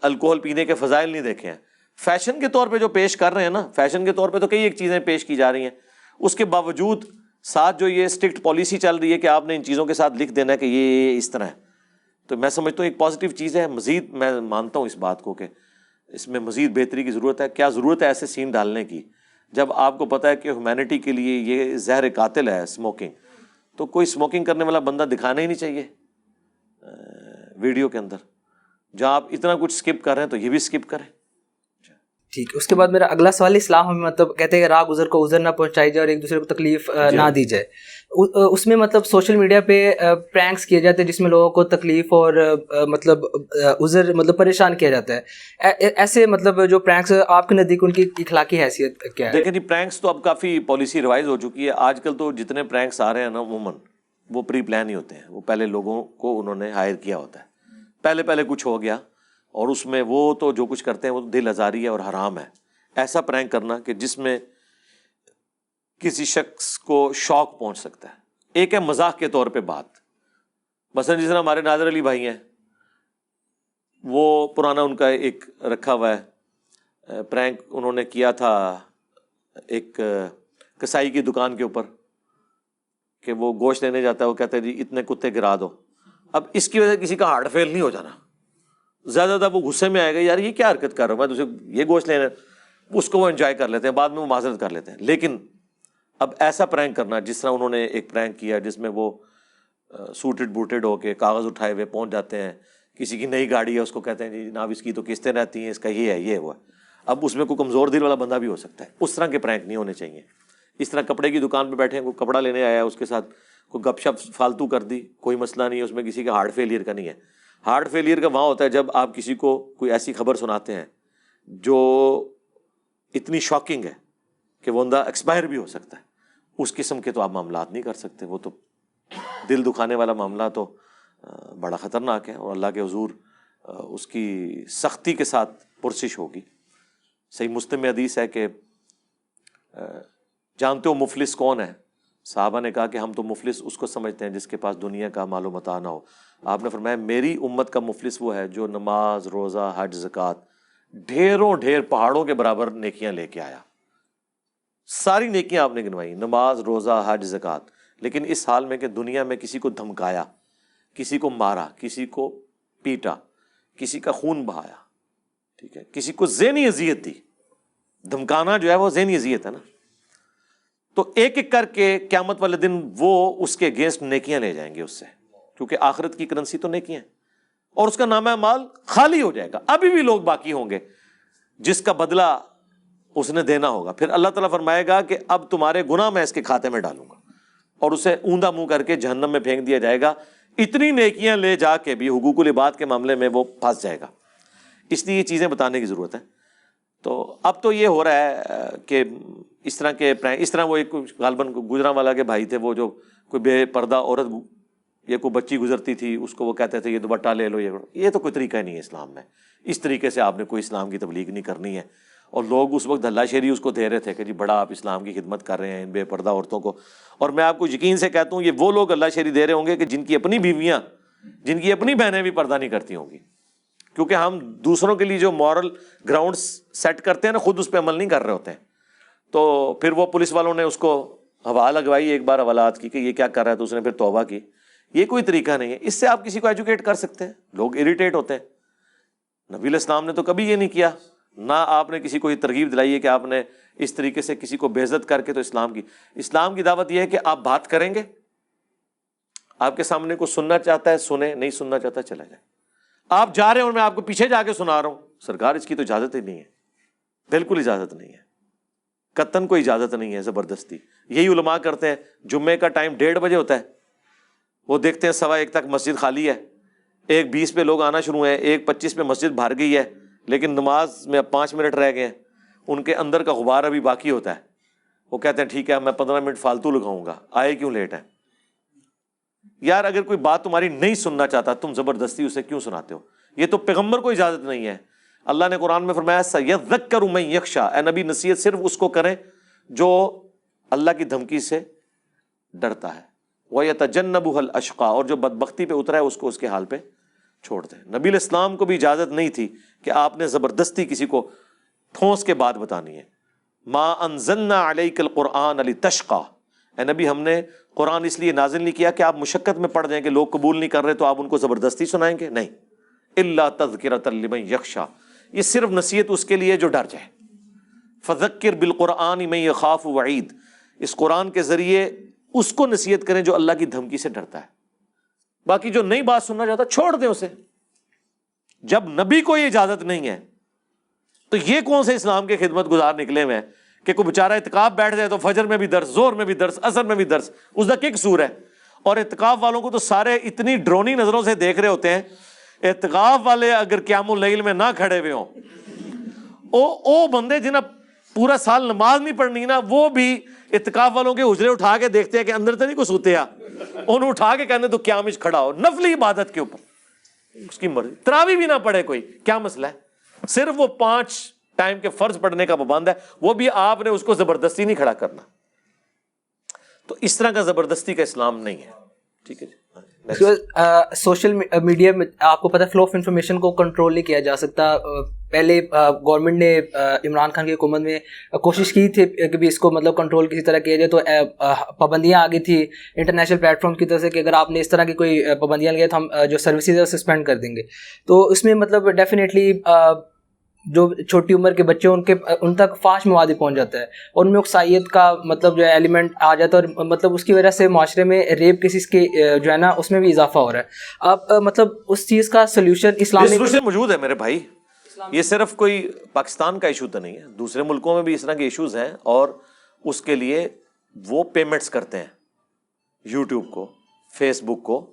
الکوہل پینے کے فضائل نہیں دیکھے ہیں. فیشن کے طور پہ جو پیش کر رہے ہیں نا, فیشن کے طور پہ تو کئی ایک چیزیں پیش کی جا رہی ہیں, اس کے باوجود ساتھ جو یہ اسٹرکٹ پالیسی چل رہی ہے کہ آپ نے ان چیزوں کے ساتھ لکھ دینا ہے کہ یہ اس طرح ہے, تو میں سمجھتا ہوں ایک پازیٹیو چیز ہے. مزید میں مانتا ہوں اس بات کو کہ اس میں مزید بہتری کی ضرورت ہے. کیا ضرورت ہے ایسے سین ڈالنے کی جب آپ کو پتہ ہے کہ ہیومینٹی کے لیے یہ زہر قاتل ہے اسموکنگ, تو کوئی اسموکنگ کرنے والا بندہ دکھانا ہی نہیں چاہیے ویڈیو کے اندر. جہاں آپ اتنا کچھ اسکپ کر رہے ہیں تو یہ بھی اسکپ کریں. ٹھیک. اس کے بعد میرا اگلا سوال, اسلام ہمیں مطلب کہتے ہیں کہ راہ گزر کو عذر نہ پہنچائی جائے اور ایک دوسرے کو تکلیف نہ دی جائے. اس میں مطلب سوشل میڈیا پہ پرینکس کیے جاتے ہیں جس میں لوگوں کو تکلیف اور مطلب عذر مطلب پریشان کیا جاتا ہے. ایسے مطلب جو پرینکس آپ کے نزدیک ان کی اخلاقی حیثیت کیا ہے؟ دیکھیں جی, پرینکس تو اب کافی پالیسی ریوائز ہو چکی ہے. آج کل تو جتنے پرینکس آ رہے ہیں نا عموماً وہ پری پلان ہی ہوتے ہیں. وہ پہلے لوگوں کو انہوں نے ہائر کیا ہوتا ہے, پہلے کچھ ہو گیا اور اس میں وہ تو جو کچھ کرتے ہیں وہ دل آزاری ہے اور حرام ہے. ایسا پرینک کرنا کہ جس میں کسی شخص کو شوق پہنچ سکتا ہے. ایک ہے مزاح کے طور پہ بات, مثلا جس طرح ہمارے ناظر علی بھائی ہیں, وہ پرانا ان کا ایک رکھا ہوا ہے پرینک, انہوں نے کیا تھا ایک کسائی کی دکان کے اوپر کہ وہ گوشت لینے جاتا ہے, وہ کہتا ہے جی اتنے کتے گرا دو. اب اس کی وجہ سے کسی کا ہارٹ فیل نہیں ہو جانا, زیادہ تر وہ غصے میں آئے گا یار یہ کیا حرکت کر رہا ہوں میں, تجھے یہ گوشت لینے, اس کو وہ انجوائے کر لیتے ہیں, بعد میں وہ معذرت کر لیتے ہیں. لیکن اب ایسا پرینک کرنا جس طرح انہوں نے ایک پرینک کیا جس میں وہ سوٹڈ بوٹڈ ہو کے کاغذ اٹھائے ہوئے پہنچ جاتے ہیں, کسی کی نئی گاڑی ہے اس کو کہتے ہیں جی جناب اس کی تو قسطیں رہتی ہیں, اس کا یہ ہے یہ ہوا. اب اس میں کوئی کمزور دل والا بندہ بھی ہو سکتا ہے. اس طرح کے پرینک نہیں ہونے چاہیے. اس طرح کپڑے کی دکان پہ بیٹھے ہیں, کوئی کپڑا لینے آیا ہے, اس کے ساتھ کوئی گپ شپ فالتو کر دی, کوئی مسئلہ نہیں ہے, اس میں کسی کا ہارٹ فیلئر کا نہیں ہے. ہارٹ فیلئر کا وہاں ہوتا ہے جب آپ کسی کو کوئی ایسی خبر سناتے ہیں جو اتنی شاکنگ ہے کہ وہ بندہ ایکسپائر بھی ہو سکتا ہے. اس قسم کے تو آپ معاملات نہیں کر سکتے. وہ تو دل دکھانے والا معاملہ تو بڑا خطرناک ہے, اور اللہ کے حضور اس کی سختی کے ساتھ پرسش ہوگی. صحیح مسلم میں حدیث ہے کہ جانتے ہو مفلس کون ہے؟ صحابہ نے کہا کہ ہم تو مفلس اس کو سمجھتے ہیں جس کے پاس دنیا کا مال و متاع نہ ہو. آپ نے فرمایا میری امت کا مفلس وہ ہے جو نماز, روزہ, حج, زکوٰۃ ڈھیروں ڈھیر پہاڑوں کے برابر نیکیاں لے کے آیا. ساری نیکیاں آپ نے گنوائی, نماز, روزہ, حج, زکوٰۃ, لیکن اس حال میں کہ دنیا میں کسی کو دھمکایا, کسی کو مارا, کسی کو پیٹا, کسی کا خون بہایا, ٹھیک ہے, کسی کو ذہنی اذیت دی, دھمکانا جو ہے وہ ذہنی اذیت ہے نا. تو ایک ایک کر کے قیامت والے دن وہ اس کے اگینسٹ نیکیاں لے جائیں گے اس سے, کیونکہ آخرت کی کرنسی تو نیکیاں ہیں, اور اس کا نامہ مال خالی ہو جائے گا. ابھی بھی لوگ باقی ہوں گے جس کا بدلہ اس نے دینا ہوگا. پھر اللہ تعالیٰ فرمائے گا کہ اب تمہارے گناہ میں اس کے کھاتے میں ڈالوں گا, اور اسے اوندا منہ کر کے جہنم میں پھینک دیا جائے گا. اتنی نیکیاں لے جا کے بھی حقوق العباد کے معاملے میں وہ پھنس جائے گا. اس لیے یہ چیزیں بتانے کی ضرورت ہے. تو اب تو یہ ہو رہا ہے کہ اس طرح وہ ایک غالباً گجرانوالہ کے بھائی تھے, وہ جو کوئی بے پردہ عورت یا کوئی بچی گزرتی تھی اس کو وہ کہتے تھے یہ دوپٹہ لے لو. یہ تو کوئی طریقہ نہیں ہے اسلام میں. اس طریقے سے آپ نے کوئی اسلام کی تبلیغ نہیں کرنی ہے. اور لوگ اس وقت ہلا شیری اس کو دے رہے تھے کہ جی بڑا آپ اسلام کی خدمت کر رہے ہیں ان بے پردہ عورتوں کو. اور میں آپ کو یقین سے کہتا ہوں یہ وہ لوگ ہلا شیری دے رہے ہوں گے کہ جن کی اپنی بیویاں, جن کی اپنی بہنیں بھی پردہ نہیں کرتی ہوں گی. کیونکہ ہم دوسروں کے لیے جو مورل گراؤنڈ سیٹ کرتے ہیں نا, خود اس پہ عمل نہیں کر رہے ہوتے ہیں. تو پھر وہ پولیس والوں نے اس کو ہوا لگوائی ایک بار حوالات کی کہ یہ کیا کر رہا ہے, تو اس نے پھر توبہ کی. یہ کوئی طریقہ نہیں ہے. اس سے آپ کسی کو ایجوکیٹ کر سکتے ہیں, لوگ اریٹیٹ ہوتے ہیں. نبی علیہ السلام نے تو کبھی یہ نہیں کیا, نہ آپ نے کسی کو یہ ترغیب دلائی ہے کہ آپ نے اس طریقے سے کسی کو بے عزت کر کے. تو اسلام کی دعوت یہ ہے کہ آپ بات کریں گے, آپ کے سامنے کو سننا چاہتا ہے سنیں, نہیں سننا چاہتا چلا جائے. آپ جا رہے ہیں اور میں آپ کو پیچھے جا کے سنا رہا ہوں, سرکار اس کی تو اجازت ہی نہیں ہے, بالکل اجازت نہیں ہے, قطعاً کوئی اجازت نہیں ہے زبردستی. یہی علماء کرتے ہیں. جمعے کا ٹائم 1:30 بجے ہوتا ہے, وہ دیکھتے ہیں 1:15 تک مسجد خالی ہے, 1:20 پہ لوگ آنا شروع ہیں, 1:25 پہ مسجد بھر گئی ہے, لیکن نماز میں 5 منٹ رہ گئے ہیں. ان کے اندر کا غبار ابھی باقی ہوتا ہے. وہ کہتے ہیں ٹھیک ہے میں 15 منٹ فالتو لگاؤں گا, آئے کیوں لیٹ ہے. یار اگر کوئی بات تمہاری نہیں سننا چاہتا تم زبردستی اسے کیوں سناتے ہو؟ یہ تو پیغمبر کو اجازت نہیں ہے. اللہ نے قرآن میں فرمایا سَيَذَّكَّرُ مَن يَخْشَىٰ, اے نبی نصیحت صرف اس کو کریں جو اللہ کی دھمکی سے ڈرتا ہے. وَيَتَجَنَّبُهَا الْأَشْقَىٰ, اور جو بدبختی پہ اترا ہے اس کو اس کے حال پہ چھوڑ دیں. نبی علیہ السلام کو بھی اجازت نہیں تھی کہ آپ نے زبردستی کسی کو ٹھونس کے بات بتانی ہے. مَا أَنزَلْنَا عَلَيْكَ الْقُرْآنَ لِتَشْقَىٰ, اے نبی ہم نے قرآن اس لیے نازل نہیں کیا کہ آپ مشقت میں پڑ جائیں کہ لوگ قبول نہیں کر رہے تو آپ ان کو زبردستی سنائیں گے. نہیں, إِلَّا تَذْكِرَةً لِمَن يَخْشَىٰ, یہ صرف نصیحت اس کے لیے جو ڈر جائے. فَذَكِّرْ بِالْقُرْآنِ مَن يَخَافُ وَعِيدٍ, اس قرآن کے ذریعے اس کو نصیحت کریں جو اللہ کی دھمکی سے ڈرتا ہے. باقی جو نئی بات سننا چاہتا چھوڑ دیں اسے. جب نبی کو یہ اجازت نہیں ہے تو یہ کون سے اسلام کے خدمت گزار نکلے ہوئے ہیں کہ کوئی بیچارہ اعتکاف بیٹھ جائے تو فجر میں بھی درس, زور میں بھی درس, عصر میں بھی درس, اس کا کیا قصور ہے؟ اور اعتکاف والوں کو تو سارے اتنی ڈرونی نظروں سے دیکھ رہے ہوتے ہیں. اعتکاف والے اگر قیام اللیل میں نہ کھڑے ہوئے ہوں, او بندے جنہیں پورا سال نماز نہیں پڑھنی نا, وہ بھی اعتکاف والوں کے حجرے اٹھا کے دیکھتے ہیں کہ اندر تو نہیں کوئی سوتے, انہوں اٹھا کے کہنے تو قیام میں کھڑا ہو نفلی عبادت کے اوپر, اس کی مرضی. تراویح بھی نہ پڑھے کوئی, کیا مسئلہ ہے؟ صرف وہ 5 ٹائم کے فرض پڑھنے کا پابند ہے, وہ بھی آپ نے اس کو زبردستی نہیں کھڑا کرنا. تو اس طرح کا زبردستی کا اسلام نہیں ہے. ٹھیک ہے جی. سوشل میڈیا میں آپ کو پتہ ہے فلو آف انفارمیشن کو کنٹرول نہیں کیا جا سکتا. پہلے گورنمنٹ نے عمران خان کی حکومت میں کوشش کی تھی کہ بھی اس کو مطلب کنٹرول کسی طرح کیا جائے, تو پابندیاں آ گئی تھی انٹرنیشنل پلیٹ فارم کی طرف سے کہ اگر آپ نے اس طرح کی کوئی پابندیاں لگائی تو ہم جو سروسز ہے سسپینڈ کر دیں گے. تو اس میں مطلب ڈیفینیٹلی جو چھوٹی عمر کے بچے ان تک فاش مواد پہنچ جاتا ہے, اور ان میں اکسائیت کا مطلب جو ہے ایلیمنٹ آ جاتا ہے, اور مطلب اس کی وجہ سے معاشرے میں ریپ کیسز کے جو ہے نا اس میں بھی اضافہ ہو رہا ہے. آپ مطلب اس چیز کا سلوشن اسلام موجود ہے میرے بھائی. یہ صرف کوئی پاکستان کا ایشو تو نہیں ہے, دوسرے ملکوں میں بھی اس طرح کے ایشوز ہیں, اور اس کے لیے وہ پیمنٹس کرتے ہیں یوٹیوب کو, فیس بک کو,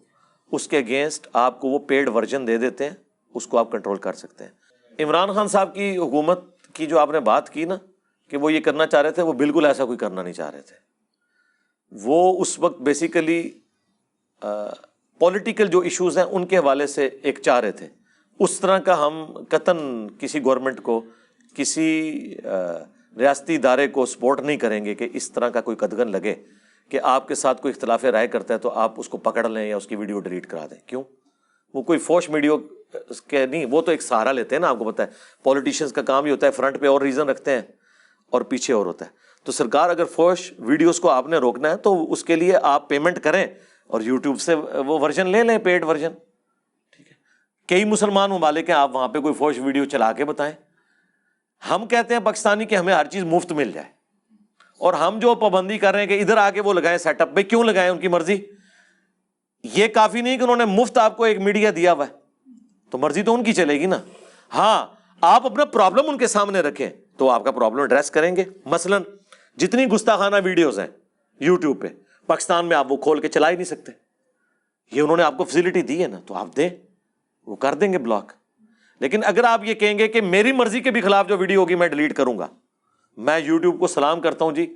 اس کے اگینسٹ آپ کو وہ پیڈ ورژن دے دیتے ہیں, اس کو آپ کنٹرول کر سکتے ہیں. عمران خان صاحب کی حکومت کی جو آپ نے بات کی نا کہ وہ یہ کرنا چاہ رہے تھے, وہ بالکل ایسا کوئی کرنا نہیں چاہ رہے تھے. وہ اس وقت بیسیکلی پولیٹیکل جو ایشوز ہیں ان کے حوالے سے ایک چاہ رہے تھے. اس طرح کا ہم قطعاً کسی گورنمنٹ کو, کسی ریاستی ادارے کو سپورٹ نہیں کریں گے کہ اس طرح کا کوئی قدغن لگے کہ آپ کے ساتھ کوئی اختلاف رائے کرتا ہے تو آپ اس کو پکڑ لیں یا اس کی ویڈیو ڈیلیٹ کرا دیں. کیوں؟ وہ کوئی فوش ویڈیو کے نہیں, وہ تو ایک سہارا لیتے ہیں نا. آپ کو پتہ ہے پولیٹیشینز کا کام ہی ہوتا ہے, فرنٹ پہ اور ریزن رکھتے ہیں اور پیچھے اور ہوتا ہے. تو سرکار اگر فوش ویڈیوز کو آپ نے روکنا ہے تو اس کے لیے آپ پیمنٹ کریں اور یوٹیوب سے وہ ورژن لے لیں, پیڈ ورژن. ٹھیک ہے, کئی مسلمان ممالک ہیں, آپ وہاں پہ کوئی فوش ویڈیو چلا کے بتائیں. ہم کہتے ہیں پاکستانی کہ ہمیں ہر چیز مفت مل جائے، اور ہم جو پابندی کر رہے ہیں کہ ادھر آ کے وہ لگائیں سیٹ اپ، بھائی کیوں لگائیں؟ ان کی مرضی. یہ کافی نہیں کہ انہوں نے مفت آپ کو ایک میڈیا دیا ہوا ہے، تو مرضی تو ان کی چلے گی نا. ہاں آپ اپنا پرابلم ان کے سامنے رکھیں تو آپ کا پرابلم ایڈریس کریں گے. مثلا جتنی گستاخانہ ویڈیوز ہیں یوٹیوب پہ پاکستان میں، آپ وہ کھول کے چلا ہی نہیں سکتے. یہ انہوں نے آپ کو فیسلٹی دی ہے نا، تو آپ دیں، وہ کر دیں گے بلاک. لیکن اگر آپ یہ کہیں گے کہ میری مرضی کے بھی خلاف جو ویڈیو ہوگی میں ڈیلیٹ کروں گا، میں یوٹیوب کو سلام کرتا ہوں جی،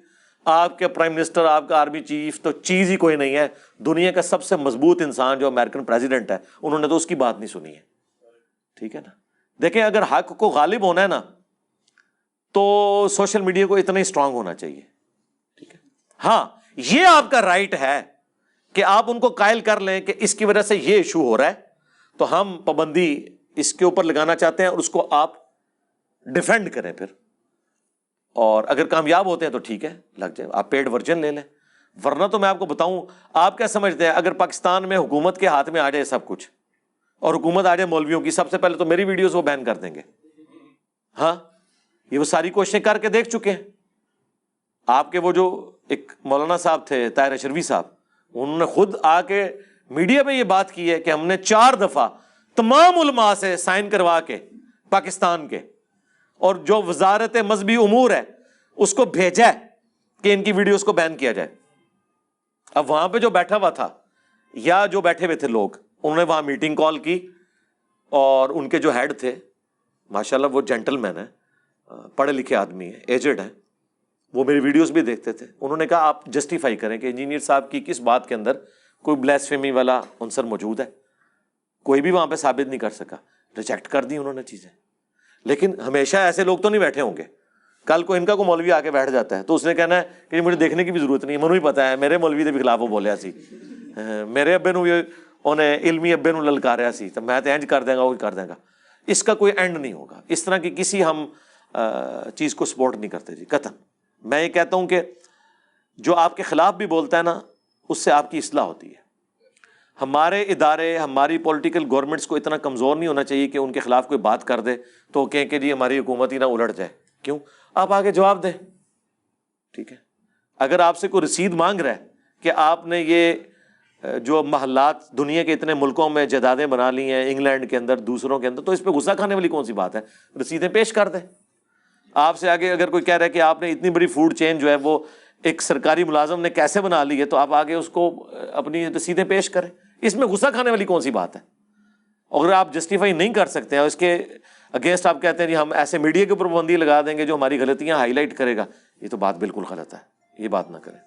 آپ کے پرائم منسٹر، آپ کا آرمی چیف تو چیز ہی کوئی نہیں ہے. دنیا کا سب سے مضبوط انسان جو امریکن پریزیڈنٹ ہے، انہوں نے تو اس کی بات نہیں سنی ہے. ٹھیک ہے نا. دیکھیں اگر حق کو غالب ہونا ہے نا تو سوشل میڈیا کو اتنا ہی اسٹرانگ ہونا چاہیے. ٹھیک ہے. ہاں یہ آپ کا رائٹ ہے کہ آپ ان کو قائل کر لیں کہ اس کی وجہ سے یہ ایشو ہو رہا ہے، تو ہم پابندی اس کے اوپر لگانا چاہتے ہیں، اور اس کو آپ ڈیفینڈ کریں پھر. اور اگر کامیاب ہوتے ہیں تو ٹھیک ہے، لگ جائے، آپ پیڈ ورژن لے لیں. ورنہ تو میں آپ کو بتاؤں، آپ کیا سمجھتے ہیں اگر پاکستان میں حکومت کے ہاتھ میں آ جائے سب کچھ، اور حکومت آ جائے مولویوں کی، سب سے پہلے تو میری ویڈیوز وہ بین کر دیں گے. ہاں یہ وہ ساری کوششیں کر کے دیکھ چکے ہیں. آپ کے وہ جو ایک مولانا صاحب تھے طاہر اشرفی صاحب، انہوں نے خود آ کے میڈیا پہ یہ بات کی ہے کہ ہم نے 4 دفعہ تمام علماء سے سائن کروا کے پاکستان کے، اور جو وزارت مذہبی امور ہے اس کو بھیجا ہے کہ ان کی ویڈیوز کو بین کیا جائے. اب وہاں پہ جو بیٹھا ہوا تھا یا جو بیٹھے ہوئے تھے لوگ، انہوں نے وہاں میٹنگ کال کی، اور ان کے جو ہیڈ تھے ماشاءاللہ وہ جینٹل مین ہے، پڑھے لکھے آدمی ہیں، ایجڈ ہیں، وہ میری ویڈیوز بھی دیکھتے تھے. انہوں نے کہا آپ جسٹیفائی کریں کہ انجینئر صاحب کی کس بات کے اندر کوئی بلیسفیمی والا عنصر موجود ہے. کوئی بھی وہاں پہ ثابت نہیں کر سکا، ریجیکٹ کر دی انہوں نے چیزیں. لیکن ہمیشہ ایسے لوگ تو نہیں بیٹھے ہوں گے. کل کو ان کا کوئی مولوی آ کے بیٹھ جاتا ہے تو اس نے کہنا ہے کہ مجھے دیکھنے کی بھی ضرورت نہیں ہے، مجھے پتا ہے میرے مولوی کے بھی خلاف وہ بولیا سی، میرے ابے نو انہیں علمی ابے نو للکاریا سی، تو میں تو انج کر دیں گا، وہ کر دیں گا. اس کا کوئی اینڈ نہیں ہوگا. اس طرح کی کسی ہم چیز کو سپورٹ نہیں کرتے جی، قطعاً. میں یہ کہتا ہوں کہ جو آپ کے خلاف بھی بولتا ہے نا، اس سے آپ کی اصلاح ہوتی ہے. ہمارے ادارے، ہماری پولیٹیکل گورنمنٹس کو اتنا کمزور نہیں ہونا چاہیے کہ ان کے خلاف کوئی بات کر دے تو کہیں کہ جی ہماری حکومت ہی نہ الٹ جائے. کیوں؟ آپ آگے جواب دیں. ٹھیک ہے. اگر آپ سے کوئی رسید مانگ رہا ہے کہ آپ نے یہ جو محلات دنیا کے اتنے ملکوں میں جائیدادیں بنا لی ہیں، انگلینڈ کے اندر، دوسروں کے اندر، تو اس پہ غصہ کھانے والی کون سی بات ہے؟ رسیدیں پیش کر دیں. آپ سے آگے اگر کوئی کہہ رہا ہے کہ آپ نے اتنی بڑی فوڈ چین جو ہے وہ ایک سرکاری ملازم نے کیسے بنا لی ہے، تو آپ آگے اس کو اپنی رسیدیں پیش کریں. اس میں غصہ کھانے والی کون سی بات ہے؟ اگر آپ جسٹیفائی نہیں کر سکتے ہیں، اس کے اگینسٹ آپ کہتے ہیں جی ہم ایسے میڈیا کے اوپر پابندی لگا دیں گے جو ہماری غلطیاں ہائی لائٹ کرے گا، یہ تو بات بالکل غلط ہے. یہ بات نہ کریں.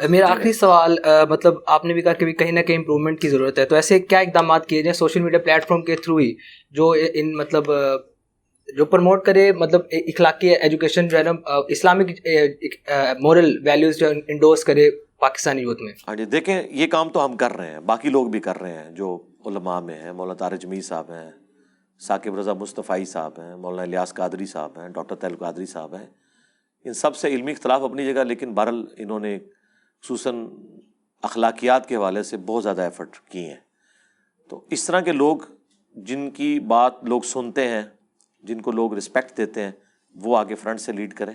میرا آخری سوال، مطلب آپ نے بھی کہا کہ کہیں نہ کہیں امپرومنٹ کی ضرورت ہے، تو ایسے کیا اقدامات کیے جائیں سوشل میڈیا پلیٹ فارم کے تھرو ہی جو ان مطلب جو پروموٹ کرے، مطلب اخلاقی ایجوکیشن جو ہے نا، اسلامک مورل ویلیوز جو انڈورس کرے پاکستانی یوتھ میں؟ ہاں جی، دیکھیں یہ کام تو ہم کر رہے ہیں، باقی لوگ بھی کر رہے ہیں جو علماء میں ہیں. مولانا طارق جمیل صاحب ہیں، ثاقب رضا مصطفی صاحب ہیں، مولانا الیاس قادری صاحب ہیں، ڈاکٹر طاہر قادری صاحب ہیں. ان سب سے علمی اختلاف اپنی جگہ، لیکن بہرحال انہوں نے خصوصاً اخلاقیات کے حوالے سے بہت زیادہ ایفرٹ کیے ہیں. تو اس طرح کے لوگ جن کی بات لوگ سنتے ہیں، جن کو لوگ رسپیکٹ دیتے ہیں، وہ آگے فرنٹ سے لیڈ کریں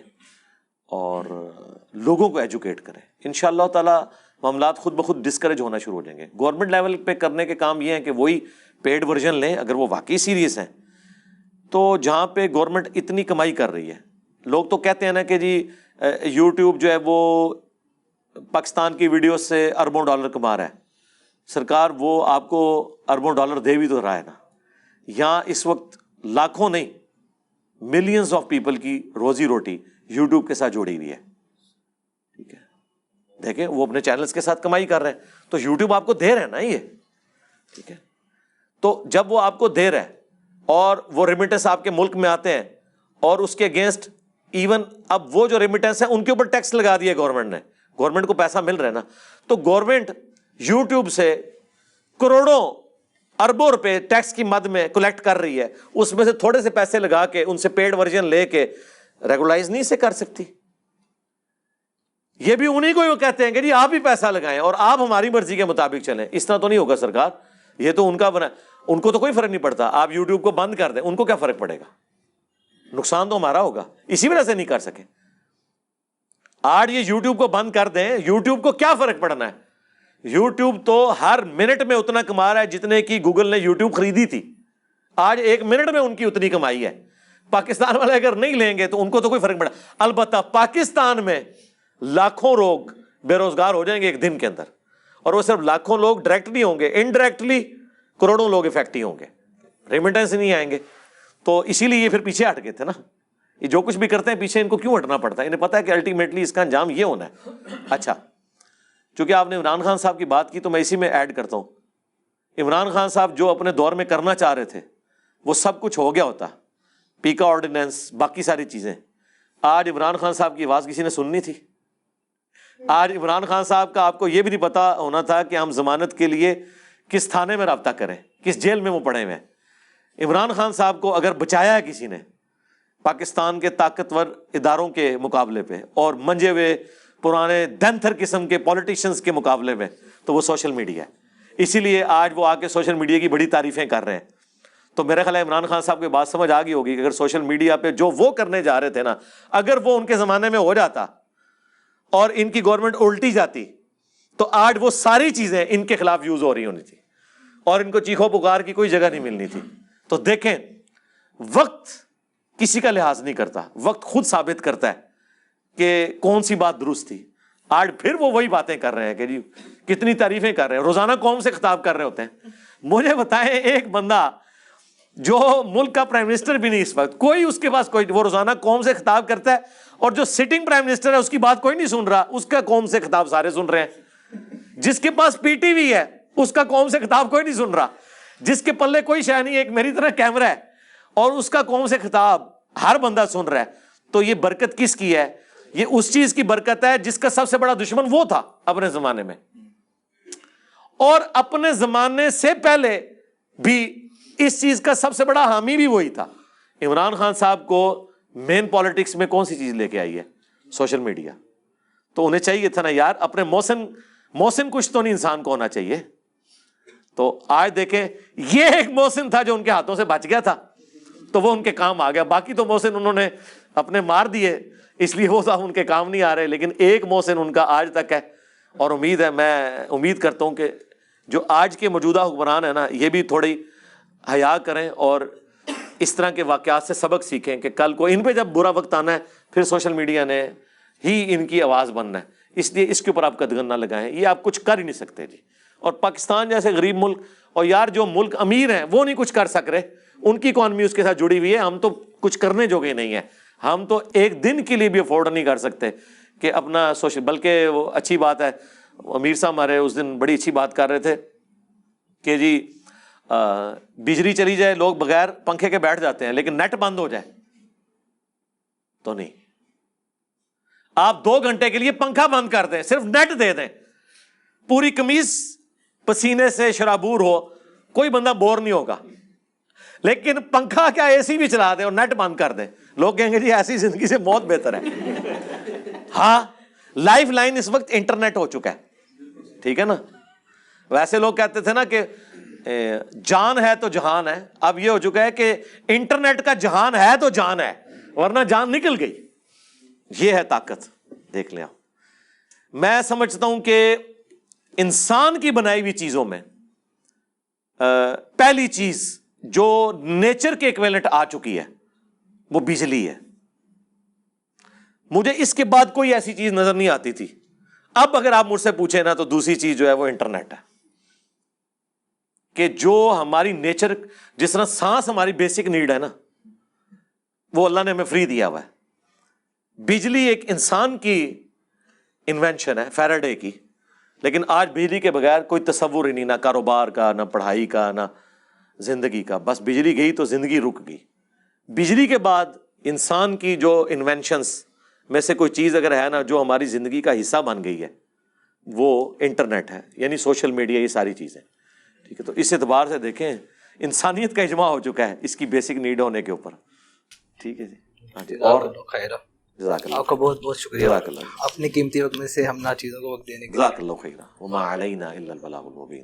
اور لوگوں کو ایجوکیٹ کریں. انشاءاللہ تعالیٰ معاملات خود بخود ڈسکریج ہونا شروع ہو جائیں گے. گورنمنٹ لیول پہ کرنے کے کام یہ ہیں کہ وہی پیڈ ورژن لیں اگر وہ واقعی سیریس ہیں. تو جہاں پہ گورنمنٹ اتنی کمائی کر رہی ہے، لوگ تو کہتے ہیں نا کہ جی یوٹیوب جو ہے وہ پاکستان کی ویڈیوز سے اربوں ڈالر کما رہا ہے. سرکار وہ آپ کو اربوں ڈالر دے بھی تو رہا ہے نا. یہاں اس وقت لاکھوں نہیں ملینز آف پیپل کی روزی روٹی یوٹیوب کے ساتھ جڑی ہوئی ہے. ٹھیک ہے. دیکھیں وہ اپنے چینلز کے ساتھ کمائی کر رہے ہیں، تو یوٹیوب آپ کو دے رہے ہیں نا یہ. ٹھیک ہے. تو جب وہ آپ کو دے رہا ہے اور وہ ریمیٹنس آپ کے ملک میں آتے ہیں، اور اس کے اگینسٹ ایون اب وہ جو ریمیٹنس ہے ان کے اوپر ٹیکس لگا دیا گورنمنٹ نے، گورنمنٹ کو پیسہ مل رہا ہے نا، تو گورنمنٹ یوٹیوب سے کروڑوں اربوں روپے ٹیکس کی مد میں کلیکٹ کر رہی ہے. اس میں سے تھوڑے سے پیسے لگا کے ان سے پیڈ ورژن لے کے ریگولائز نہیں سے کر سکتی. یہ بھی انہیں کو کہتے ہیں کہ جی آپ ہی پیسہ لگائیں اور آپ ہماری مرضی کے مطابق چلیں. اس طرح تو نہیں ہوگا سرکار. یہ تو ان کا بنا، ان کو تو کوئی فرق نہیں پڑتا. آپ یوٹیوب کو بند کر دیں، ان کو کیا فرق پڑے گا؟ نقصان تو ہمارا ہوگا, اسی وجہ سے نہیں کر سکے. آج یہ یوٹیوب کو بند کر دیں, یوٹیوب کو کیا فرق پڑنا ہے؟ یوٹیوب تو ہر منٹ میں اتنا کما رہا ہے جتنے کی گوگل نے یوٹیوب خریدی تھی. آج ایک منٹ میں ان کی اتنی کمائی ہے. پاکستان والے اگر نہیں لیں گے تو ان کو تو کوئی فرق پڑا. البتہ پاکستان میں لاکھوں لوگ بے روزگار ہو جائیں گے ایک دن کے اندر, اور وہ صرف لاکھوں لوگ ڈائریکٹلی ہوں گے, انڈائریکٹلی کروڑوں لوگ افیکٹ ہوں گے, ریمیٹنس نہیں آئیں گے. تو اسی لیے یہ پھر پیچھے ہٹ گئے تھے نا. یہ جو کچھ بھی کرتے ہیں پیچھے ان کو کیوں ہٹنا پڑتا ہے؟ انہیں پتا ہے کہ الٹیمیٹلی اس کا انجام یہ ہونا ہے. اچھا, چونکہ آپ نے عمران خان صاحب کی بات کی تو میں اسی میں ایڈ کرتا ہوں. عمران خان صاحب جو اپنے دور میں کرنا چاہ رہے تھے وہ سب کچھ ہو گیا ہوتا, پیکا آرڈیننس, باقی ساری چیزیں. آج عمران خان صاحب کی آواز کسی نے سننی تھی؟ آج عمران خان صاحب کا آپ کو یہ بھی نہیں پتا ہونا تھا کہ ہم ضمانت کے لیے کس تھانے میں رابطہ کریں, کس جیل میں وہ پڑے ہوئے ہیں. عمران خان صاحب کو اگر بچایا ہے کسی نے پاکستان کے طاقتور اداروں کے مقابلے پہ اور منجے ہوئے پرانے دنتھر قسم کے پولیٹیشنز کے مقابلے میں, تو وہ سوشل میڈیا ہے. اسی لیے آج وہ آ کے سوشل میڈیا کی بڑی تعریفیں کر رہے ہیں. تو میرا خیال ہے عمران خان صاحب کی بات سمجھ آ گئی ہوگی کہ اگر سوشل میڈیا پہ جو وہ کرنے جا رہے تھے نا, اگر وہ ان کے زمانے میں ہو جاتا اور ان کی گورنمنٹ الٹی جاتی تو آج وہ ساری چیزیں ان کے خلاف یوز ہو رہی ہونی تھی اور ان کو چیخو پکار کی کوئی جگہ نہیں ملنی تھی. تو دیکھیں, وقت کسی کا لحاظ نہیں کرتا, وقت خود ثابت کرتا ہے کہ کون سی بات درست تھی. آج پھر وہ وہی باتیں کر رہے ہیں کہ جی کتنی تعریفیں کر رہے ہیں, روزانہ قوم سے خطاب کر رہے ہوتے ہیں. مجھے بتائیں ایک بندہ جو ملک کا پرائم منسٹر بھی نہیں اس وقت, کوئی اس کے پاس کوئی, وہ روزانہ قوم سے خطاب کرتا ہے, اور جو سٹنگ پرائم منسٹر ہے اس کی بات کوئی نہیں سن رہا, اس کا قوم سے خطاب سارے سن رہے ہیں. جس کے پاس پی ٹی وی ہے اس کا قوم سے خطاب کوئی نہیں سن رہا, جس کے پلے کوئی شے نہیں, ایک میری طرح کیمرہ ہے اور اس کا قوم سے خطاب ہر بندہ سن رہا ہے. تو یہ برکت کس کی ہے؟ یہ اس چیز کی برکت ہے جس کا سب سے بڑا دشمن وہ تھا اپنے زمانے میں, اور اپنے زمانے سے پہلے بھی اس چیز کا سب سے بڑا حامی بھی وہی تھا. عمران خان صاحب کو مین پالیٹکس میں کون سی چیز لے کے آئی ہے؟ Social media. تو انہیں چاہیے تھا نا یار, اپنے محسن کچھ تو نہیں انسان کو ہونا چاہیے. تو آج دیکھیں یہ ایک محسن تھا جو ان کے ہاتھوں سے بچ گیا تھا تو وہ ان کے کام آ گیا. باقی تو محسن انہوں نے اپنے مار دیے, اس لیے وہ صاحب ان کے کام نہیں آ رہے. لیکن ایک محسن ان کا آج تک ہے, اور امید ہے, میں امید کرتا ہوں کہ جو آج کے موجودہ حکمران ہیں نا, یہ بھی تھوڑی حیا کریں اور اس طرح کے واقعات سے سبق سیکھیں کہ کل کو ان پہ جب برا وقت آنا ہے پھر سوشل میڈیا نے ہی ان کی آواز بننا ہے. اس لیے اس کے اوپر آپ قدغن نہ لگائیں, یہ آپ کچھ کر ہی نہیں سکتے جی. اور پاکستان جیسے غریب ملک, اور یار جو ملک امیر ہیں وہ نہیں کچھ کر سک رہے, ان کی اکانومی اس کے ساتھ جڑی ہوئی ہے. ہم تو کچھ کرنے جوگے نہیں ہیں, ہم تو ایک دن کے لیے بھی افورڈ نہیں کر سکتے کہ اپنا سوشل. بلکہ وہ اچھی بات ہے, امیر صاحب ہمارے اس دن بڑی اچھی بات کر رہے تھے کہ جی بجلی چلی جائے لوگ بغیر پنکھے کے بیٹھ جاتے ہیں, لیکن نیٹ بند ہو جائے تو نہیں. آپ 2 گھنٹے کے لیے پنکھا بند کر دیں, صرف نیٹ دے دیں, پوری قمیض پسینے سے شرابور ہو, کوئی بندہ بور نہیں ہوگا. لیکن پنکھا کیا اے سی بھی چلا دیں اور نیٹ بند کر دیں, لوگ کہیں گے جی ایسی زندگی سے موت بہتر ہے. ہاں, لائف لائن اس وقت انٹرنیٹ ہو چکا ہے, ٹھیک ہے نا. ویسے لوگ کہتے تھے نا کہ جان ہے تو جہان ہے, اب یہ ہو چکا ہے کہ انٹرنیٹ کا جہان ہے تو جان ہے, ورنہ جان نکل گئی. یہ ہے طاقت, دیکھ لیں آپ. میں سمجھتا ہوں کہ انسان کی بنائی ہوئی چیزوں میں پہلی چیز جو نیچر کے ایکویلنٹ آ چکی ہے وہ بجلی ہے. مجھے اس کے بعد کوئی ایسی چیز نظر نہیں آتی تھی. اب اگر آپ مجھ سے پوچھیں نا تو دوسری چیز جو ہے وہ انٹرنیٹ ہے, کہ جو ہماری نیچر, جس طرح سانس ہماری بیسک نیڈ ہے نا, وہ اللہ نے ہمیں فری دیا ہوا ہے. بجلی ایک انسان کی انوینشن ہے, فیراڈے کی, لیکن آج بجلی کے بغیر کوئی تصور ہی نہیں, نہ کاروبار کا, نہ پڑھائی کا, نہ زندگی کا. بس بجلی گئی تو زندگی رک گئی. بجلی کے بعد انسان کی جو انوینشنز میں سے کوئی چیز اگر ہے نا جو ہماری زندگی کا حصہ بن گئی ہے, وہ انٹرنیٹ ہے, یعنی سوشل میڈیا, یہ ساری چیزیں, ٹھیک ہے. تو اس اعتبار سے دیکھیں انسانیت کا اجماع ہو چکا ہے اس کی بیسک نیڈ ہونے کے اوپر, ٹھیک ہے جی. ہاں جی, اور آپ کا بہت بہت شکریہ اپنے قیمتی وقت میں سے ہم نہ چیزوں کو وقت دینے کے لیے. جزاک اللہ خیرا وما علینا الا البلاغ المبین.